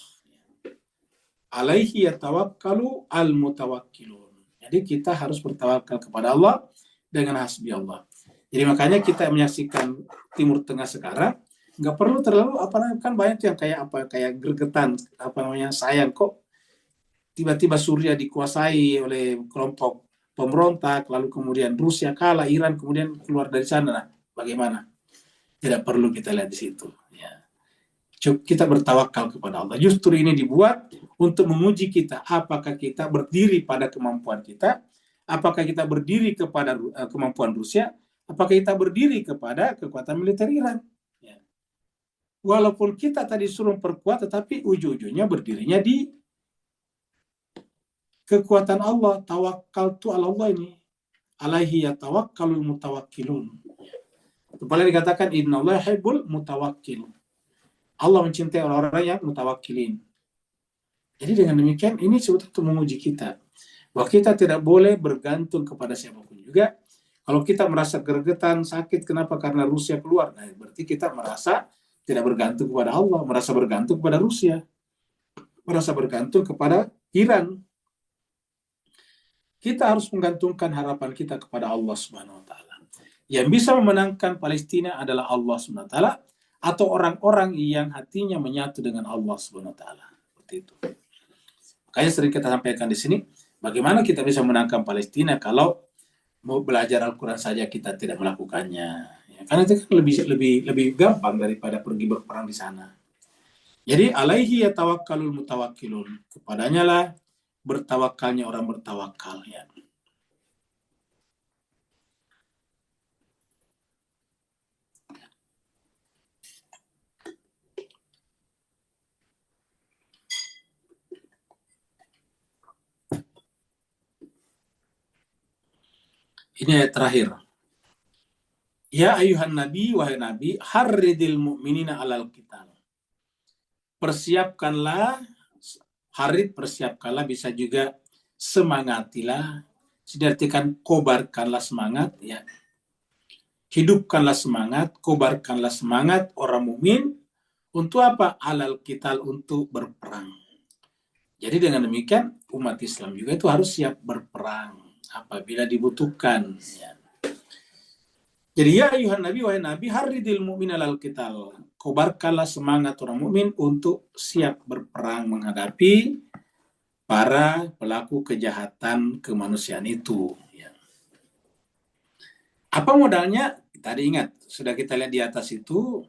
B: Alaihi yatawakkalu al mutawakkilun. Jadi kita harus bertawakal kepada Allah dengan hasbi Allah. Jadi makanya kita menyaksikan Timur Tengah sekarang nggak perlu terlalu kan banyak yang kayak gregetan sayang kok tiba-tiba Suriah dikuasai oleh kelompok pemberontak, lalu kemudian Rusia kalah, Iran kemudian keluar dari sana. Nah, bagaimana? Tidak perlu kita lihat di situ. Ya. Kita bertawakal kepada Allah. Justru ini dibuat untuk menguji kita. Apakah kita berdiri pada kemampuan kita? Apakah kita berdiri kepada kemampuan Rusia? Apakah kita berdiri kepada kekuatan militer Iran? Ya. Walaupun kita tadi suruh perkuat, tetapi ujung-ujungnya berdirinya di kekuatan Allah. Tawakkaltu ala Allah ini. Alaihi yatawakkalul mutawakkilun. Kepala dikatakan innallaha yuhibbul mutawakkil. Allah mencintai orang-orang yang mutawakkilin. Jadi dengan demikian ini sebetulnya untuk menguji kita. Bahwa kita tidak boleh bergantung kepada siapapun juga. Kalau kita merasa gregetan, sakit, kenapa? Karena Rusia keluar. Nah, berarti kita merasa tidak bergantung kepada Allah, merasa bergantung kepada Rusia, merasa bergantung kepada Iran. Kita harus menggantungkan harapan kita kepada Allah Subhanahu wa taala. Yang bisa memenangkan Palestina adalah Allah SWT atau orang-orang yang hatinya menyatu dengan Allah SWT. Seperti itu. Makanya sering kita sampaikan di sini, bagaimana kita bisa menangkan Palestina kalau mau belajar Al-Quran saja kita tidak melakukannya. Ya, karena itu kan lebih gampang daripada pergi berperang di sana. Jadi alaihi yatawakkalul mutawakkilun. Kepadanya lah bertawakalnya orang bertawakal. Ya. Ini ayat terakhir. Ya ayuhan nabi, wahai nabi, harridil mu'minina alal qital. Persiapkanlah, persiapkanlah, bisa juga semangatilah, diartikan kobarkanlah semangat, ya. Hidupkanlah semangat, kobarkanlah semangat orang mukmin untuk apa? Alal qital, untuk berperang. Jadi dengan demikian umat Islam juga itu harus siap berperang apabila dibutuhkan. Ya. Jadi ya ayuhan nabi, wahai nabi, harridil mu'min alal qital. Kobarkanlah semangat orang mukmin untuk siap berperang menghadapi para pelaku kejahatan kemanusiaan itu. Ya. Apa modalnya? Tadi ingat, sudah kita lihat di atas itu,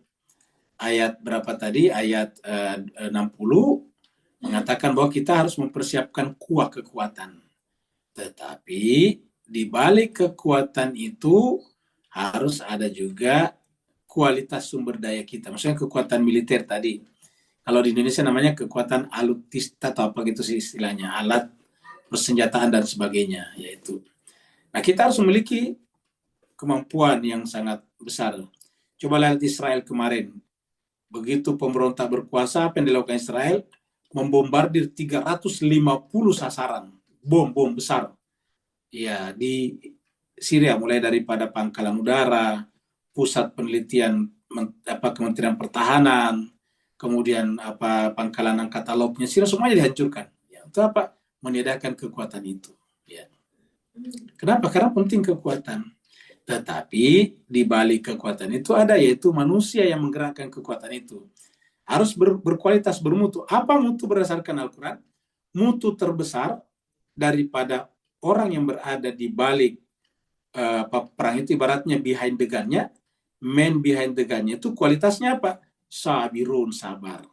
B: ayat berapa tadi? Ayat 60, mengatakan bahwa kita harus mempersiapkan kekuatan. Tetapi di balik kekuatan itu harus ada juga kualitas sumber daya kita. Maksudnya kekuatan militer tadi. Kalau di Indonesia namanya kekuatan alutista atau apa gitu sih istilahnya. Alat persenjataan dan sebagainya. Yaitu. Nah kita harus memiliki kemampuan yang sangat besar. Coba lihat Israel kemarin. Begitu pemberontak berkuasa, apa yang dilakukan Israel? Membombardir 350 sasaran. Bom besar. Ya, di Syria, mulai daripada pangkalan udara, pusat penelitian Kementerian Pertahanan, kemudian pangkalan angkatan lautnya, Syria semuanya dihancurkan. Ya, untuk apa? Menyediakan kekuatan itu. Ya. Kenapa? Karena penting kekuatan. Tetapi di balik kekuatan itu ada, yaitu manusia yang menggerakkan kekuatan itu. Harus berkualitas, bermutu. Apa mutu berdasarkan Al-Quran? Mutu terbesar daripada orang yang berada di balik perang itu, ibaratnya behind the gun-nya, man behind the gun-nya itu kualitasnya apa? Sabirun, sabar.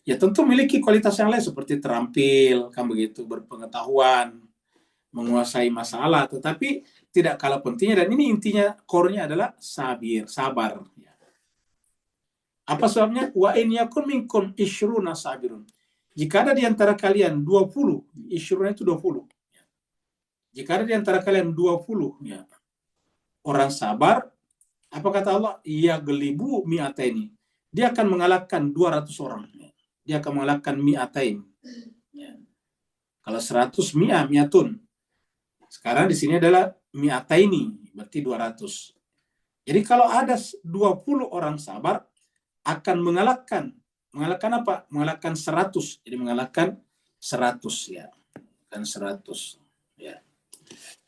B: Ya tentu memiliki kualitas yang lain seperti terampil, kan begitu, berpengetahuan, menguasai masalah, tetapi tidak kalah pentingnya, dan ini intinya, core-nya adalah sabar. Apa sebabnya? Wa in yakun minkum ishruna sabirun. Jika ada di antara kalian 20, ishruna itu 20. Jika ada di antara kalian 20 ya, orang sabar, apa kata Allah? Ya gelibu mi'ataini. Dia akan mengalahkan 200 orang. Dia akan mengalahkan mi'atain. Ya. Kalau 100 mi'atun. Sekarang di sini adalah mi'ataini, berarti 200. Jadi kalau ada 20 orang sabar, akan mengalahkan apa? Mengalahkan 100. Jadi mengalahkan 100 ya. Kan 100 ya.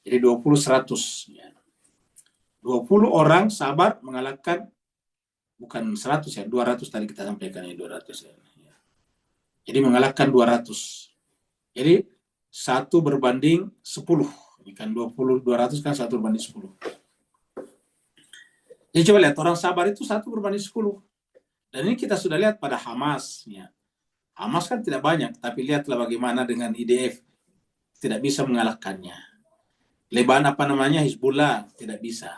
B: Jadi 20-100 ya. 20 orang sabar mengalahkan, bukan 100 ya, 200 tadi kita sampaikan ya, 200 ya. Jadi mengalahkan 200. Jadi 1 berbanding 10. Ini kan 20, 200 kan 1 berbanding 10. Jadi coba lihat, orang sabar itu 1 berbanding 10. Dan ini kita sudah lihat pada Hamas. Ya. Hamas kan tidak banyak, tapi lihatlah bagaimana dengan IDF. Tidak bisa mengalahkannya. Lebanon Hizbullah tidak bisa.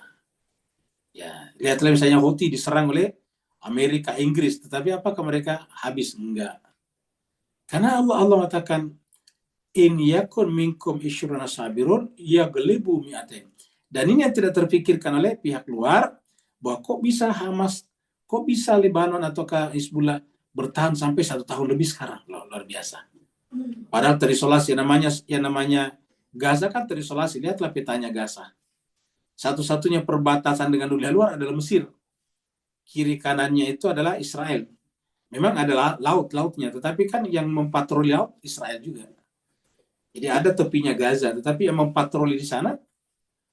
B: Ya, lihatlah misalnya Houthi diserang oleh Amerika, Inggris, tetapi apakah mereka habis? Enggak. Karena Allah mengatakan, in yakun minkum isyruna sabirun yaghlibu mi'atain. Dan ini yang tidak terpikirkan oleh pihak luar, bahwa kok bisa Hamas, kok bisa Lebanon ataukah Hizbullah bertahan sampai 1 tahun lebih sekarang. Luar biasa. Padahal terisolasi, yang namanya Gaza kan terisolasi. Lihatlah petanya Gaza. Satu-satunya perbatasan dengan dunia luar adalah Mesir. Kiri kanannya itu adalah Israel. Memang adalah lautnya, tetapi kan yang mempatroli laut Israel juga. Jadi ada tepinya Gaza, tetapi yang mempatroli di sana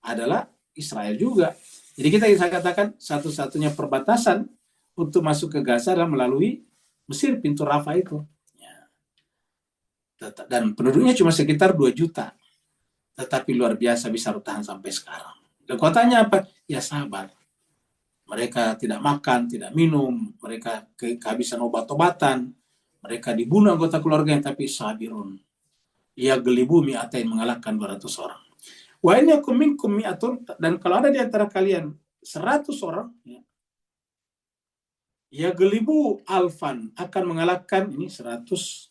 B: adalah Israel juga. Jadi kita bisa katakan satu-satunya perbatasan untuk masuk ke Gaza adalah melalui Mesir, pintu Rafah itu. Ya. Dan penduduknya cuma sekitar 2 juta. Tetapi luar biasa bisa bertahan sampai sekarang. Kekuatannya apa? Ya sabar. Mereka tidak makan, tidak minum, mereka kehabisan obat-obatan, mereka dibunuh anggota keluarganya, tapi sabirun. Ia gelibu mi'atain, mengalahkan 200 orang. Wa in yakum minkum mi'atun, dan kalau ada di antara kalian 100 orang, ya gelibu alfan, akan mengalahkan ini 100,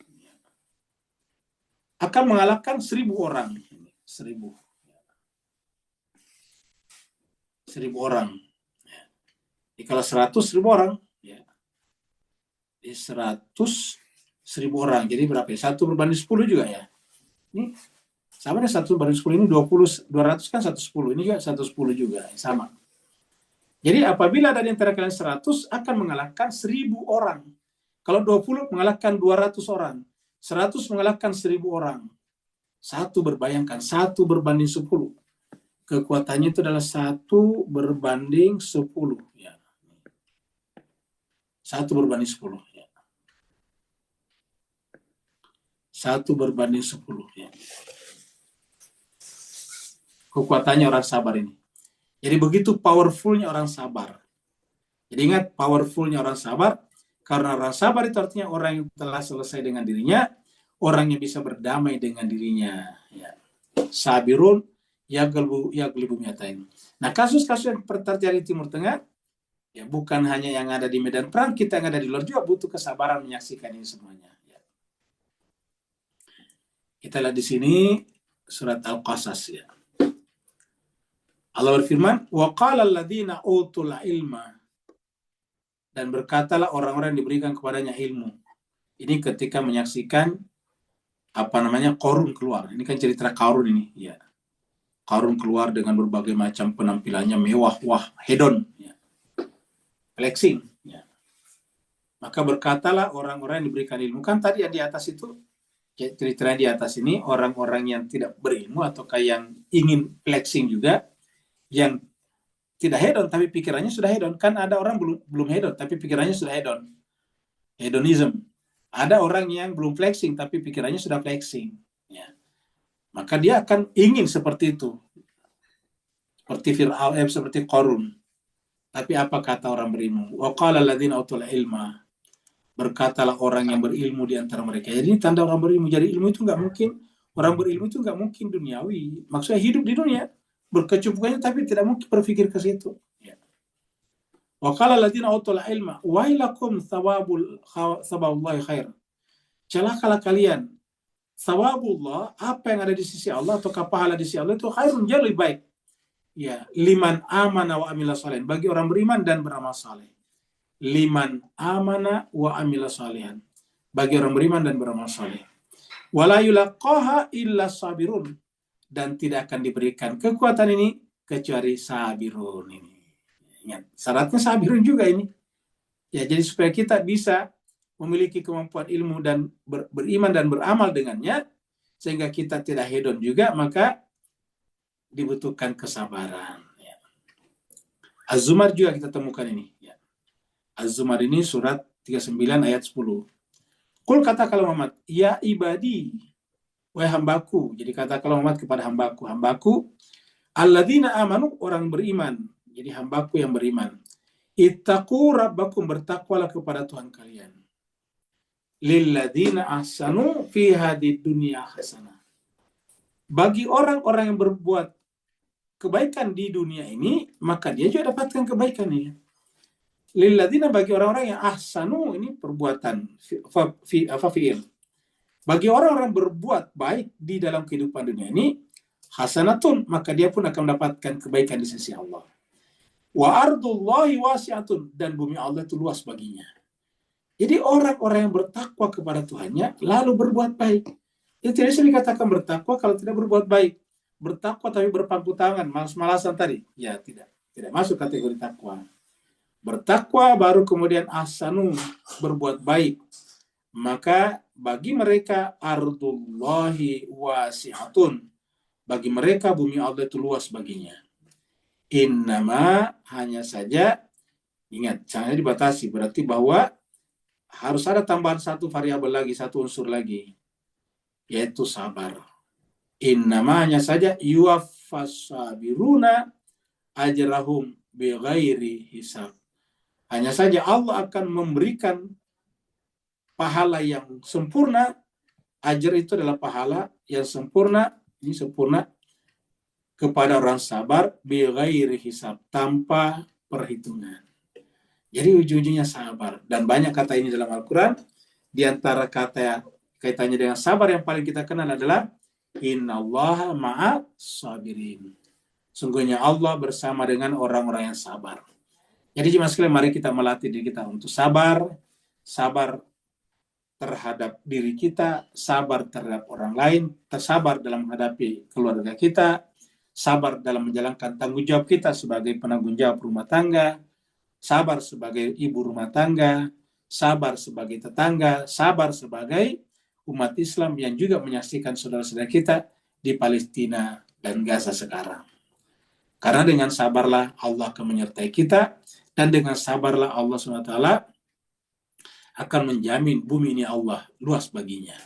B: akan mengalahkan 1000 orang. 1000 orang. Jadi kalau 100 1000 orang, ya. Jadi 100 1000 orang. Jadi berapa ya? 1 berbanding 10 juga ya. Ini sama dengan 1 berbanding 10 ini 200 kan 110. Ini juga 110 juga, sama. Jadi apabila ada di antara kalian 100 akan mengalahkan 1000 orang. Kalau 20 mengalahkan 200 orang. 100 mengalahkan 1000 orang. 1 berbayangkan, 1 berbanding 10. Kekuatannya itu adalah 1 berbanding 10. Ya. 1 berbanding 10. Ya. 1 berbanding 10. Ya. Kekuatannya orang sabar ini. Jadi begitu powerfulnya orang sabar. Jadi ingat, powerfulnya orang sabar. Karena orang sabar itu artinya orang yang telah selesai dengan dirinya. Orang yang bisa berdamai dengan dirinya. Ya. Sabirun yaglibu mi'atain. Nah, kasus-kasus yang terjadi di Timur Tengah, ya bukan hanya yang ada di medan perang, kita yang ada di luar juga butuh kesabaran menyaksikan ini semuanya. Ya. Kita lihat di sini surat Al-Qasas ya. Allah berfirman, wa qala alladziina utul ilma, dan berkatalah orang-orang yang diberikan kepadanya ilmu. Ini ketika menyaksikan Qarun keluar. Ini kan cerita Qarun ini, ya. Qarun keluar dengan berbagai macam penampilannya mewah, hedon, ya. Flexing, ya. Maka berkatalah orang-orang yang diberikan ilmu. Kan tadi yang di atas itu, cerita di atas ini, orang-orang yang tidak berilmu atau yang ingin flexing juga, yang tidak hedon tapi pikirannya sudah hedon. Kan ada orang belum hedon tapi pikirannya sudah hedon. Hedonism. Ada orang yang belum flexing tapi pikirannya sudah flexing. Ya. Maka dia akan ingin seperti itu. Seperti Fir'aun, seperti Qarun. Tapi apa kata orang berilmu? Wa qala alladziina utul ilma, berkatalah orang yang berilmu di antara mereka. Jadi ini tanda orang berilmu. Jadi ilmu itu nggak mungkin, orang berilmu itu nggak mungkin duniawi. Maksudnya hidup di dunia, berkecumbukannya tapi tidak mungkin berpikir ke situ. Ya. Wa qala alladziina utul ilma wailakum thawabullahi khair. Celakalah kalian. Thawabullah, apa yang ada di sisi Allah atau pahala di sisi Allah itu khairun, jauh lebih baik. Ya, liman amana wa amila shalihan, bagi orang beriman dan beramal saleh. Liman amana wa amila shalihan, bagi orang beriman dan beramal saleh. Wala yulaqaha illa sabirun, dan tidak akan diberikan kekuatan ini kecuali sabirun ini. Ingat, syaratnya sabirun juga ini. Ya, jadi supaya kita bisa memiliki kemampuan ilmu dan beriman dan beramal dengannya, sehingga kita tidak hedon juga, maka dibutuhkan kesabaran. Ya. Az-Zumar juga kita temukan ini. Ya. Az-Zumar ini surat 39 ayat 10. Qul, katakanlah Muhammad, ya ibadi, wahai hambaku. Jadi katakanlah Muhammad kepada hambaku, alladzina amanu, orang beriman. Jadi hambaku yang beriman. Ittaqu rabbakum, bertakwalah kepada Tuhan kalian. Lilladzina ahsanu fi hadid dunya hasanah. Bagi orang-orang yang berbuat kebaikan di dunia ini, maka dia juga dapatkan kebaikan ini. Lilladzina, bagi orang-orang yang ahsanu, ini perbuatan fi'il. Bagi orang-orang berbuat baik di dalam kehidupan dunia ini, hasanatun, maka dia pun akan mendapatkan kebaikan di sisi Allah. Wa ardullahi wasi'atun, dan bumi Allah itu luas baginya. Jadi orang-orang yang bertakwa kepada Tuhannya lalu berbuat baik. Itu tidak bisa dikatakan bertakwa kalau tidak berbuat baik. Bertakwa tapi berpangku tangan, malas-malasan tadi. Ya, tidak masuk kategori takwa. Bertakwa baru kemudian ahsanu, berbuat baik. Maka bagi mereka ardullahi wasi'atun, bagi mereka bumi Allah itu luas baginya. Innama hanya saja, ingat, jangan dibatasi, berarti bahwa harus ada tambahan satu variabel lagi, satu unsur lagi, yaitu sabar. Innama hanya saja yuwaffas sabiruna ajrahum bighairi hisab. Hanya saja Allah akan memberikan pahala yang sempurna. Ajar itu adalah pahala yang sempurna, ini sempurna kepada orang sabar bighairi hisab, tanpa perhitungan. Jadi ujung-ujungnya sabar. Dan banyak kata ini dalam Al-Quran. Di antara kata kaitannya dengan sabar yang paling kita kenal adalah innallaha ma'as sabirin. Sungguhnya Allah bersama dengan orang-orang yang sabar. Jadi jemaah sekalian, mari kita melatih diri kita untuk sabar. Sabar terhadap diri kita, sabar terhadap orang lain, tersabar dalam menghadapi keluarga kita, sabar dalam menjalankan tanggung jawab kita sebagai penanggung jawab rumah tangga, sabar sebagai ibu rumah tangga, sabar sebagai tetangga, sabar sebagai umat Islam yang juga menyaksikan saudara-saudara kita di Palestina dan Gaza sekarang. Karena dengan sabarlah Allah akan menyertai kita, dan dengan sabarlah Allah SWT akan menjamin bumi ini Allah luas baginya.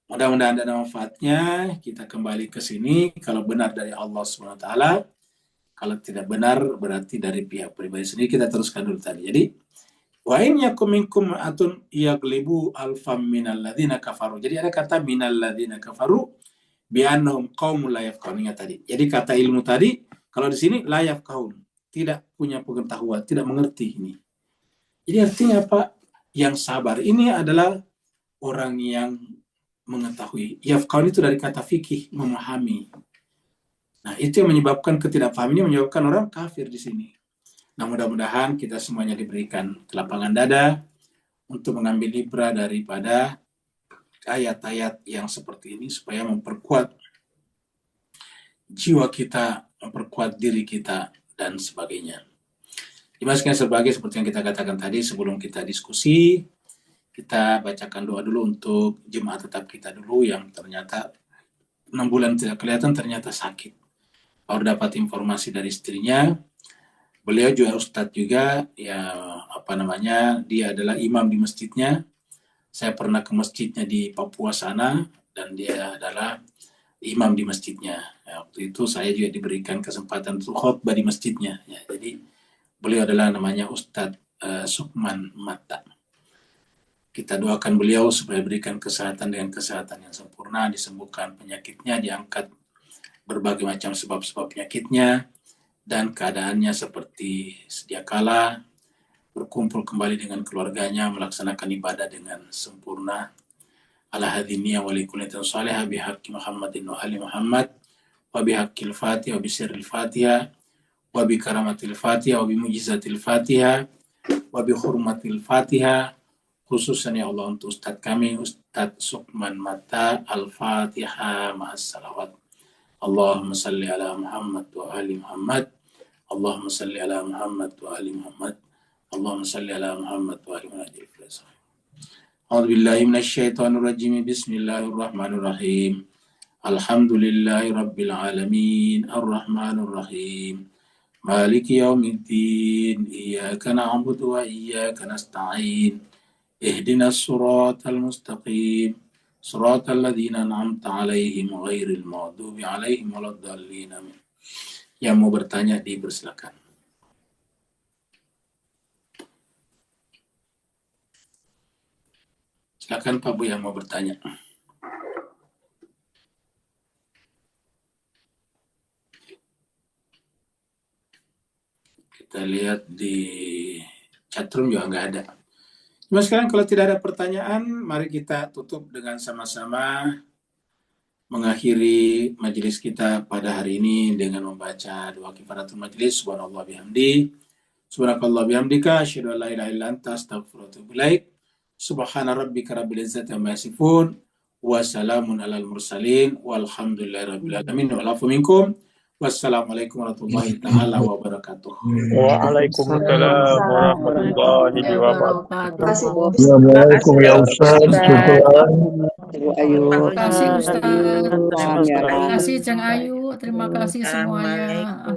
B: Mudah-mudahan ada manfaatnya. Kita kembali ke sini. Kalau benar dari Allah SWT, kalau tidak benar berarti dari pihak pribadi sendiri. Kita teruskan dulu tadi. Jadi, wa in yakum minkum atun yaglibu alfam minal ladzina kafaru. Jadi ada kata minal ladzina kafaru bi annahum qaumul la yafqahun tadi. Jadi kata ilmu tadi, kalau di sini la yafqahun, tidak punya pengetahuan, tidak mengerti ini. Jadi artinya apa? Yang sabar ini adalah orang yang mengetahui. Yafqahun itu dari kata fikih, memahami. Nah, itu yang menyebabkan ketidakpahaman, ini menyebabkan orang kafir di sini. Nah, mudah-mudahan kita semuanya diberikan kelapangan dada untuk mengambil ibrah daripada ayat-ayat yang seperti ini supaya memperkuat jiwa kita, memperkuat diri kita, dan sebagainya. Dimasukkan seperti yang kita katakan tadi sebelum kita diskusi, kita bacakan doa dulu untuk jemaah tetap kita dulu yang ternyata 6 bulan tidak kelihatan, ternyata sakit. Baru dapat informasi dari istrinya. Beliau juga ustadz juga, ya dia adalah imam di masjidnya. Saya pernah ke masjidnya di Papua sana, dan dia adalah imam di masjidnya. Ya, waktu itu saya juga diberikan kesempatan untuk khutbah di masjidnya. Ya, jadi beliau adalah namanya Ustadz Sukman Mata. Kita doakan beliau supaya berikan kesehatan dengan kesehatan yang sempurna, disembuhkan penyakitnya, diangkat berbagai macam sebab-sebab penyakitnya, dan keadaannya seperti sedia kala, berkumpul kembali dengan keluarganya, melaksanakan ibadah dengan sempurna. Ala hadiniya wa likullitin salihah bihaqqi Muhammadin wa ali Muhammad wa bihaqqil Fatihah wa bisirril Fatihah wa bi karamatil Fatihah wa bi mujizatil Fatihah wa bi hurmatil Fatihah, khususan ya Allah untuk Ustadz kami Ustadz Sukman Mata. Al-Fatihah ma'as salawat. Allahumma salli ala Muhammad wa ali Muhammad. Allahumma salli ala Muhammad wa ali Muhammad. Allahumma salli ala Muhammad wa ali Muhammad. A'udzu billahi minasy syaithanir rajim. Bismillahirrahmanirrahim. Alhamdulillahi rabbil alamin. Arrahmanir rahim. Maliki yaumiddin, iyyaka na'budu wa iyyaka nasta'in, ihdinas siratal mustaqim, siratal ladzina an'amta 'alaihim ghairil maghdubi 'alaihim waladdallin. Yang mau bertanya dipersilakan. Silakan Pak Bu yang mau bertanya. Kita lihat di chatroom juga nggak ada. Cuma sekarang kalau tidak ada pertanyaan, mari kita tutup dengan sama-sama mengakhiri majelis kita pada hari ini dengan membaca doa kifaratul majelis. Subhanallah bihamdi, subhanakallah bihamdika, asyhadu an la ilaha illa anta, astaghfiruka wa atubu ilaik. Subhana rabbika rabbil izzati amma yasifun, wa salamun alal mursalin, walhamdulillahi rabbil alamin, wa alafu minkum. Wassalamualaikum warahmatullahi taala wabarakatuh.
C: Waalaikumsalam warahmatullahi wabarakatuh.
E: Assalamualaikum ya Ustaz. Syukran.
F: Terima kasih Ustaz.
C: Terima
F: Terima kasih Ceng Ayu. Terima kasih semuanya. Assalamualaikum.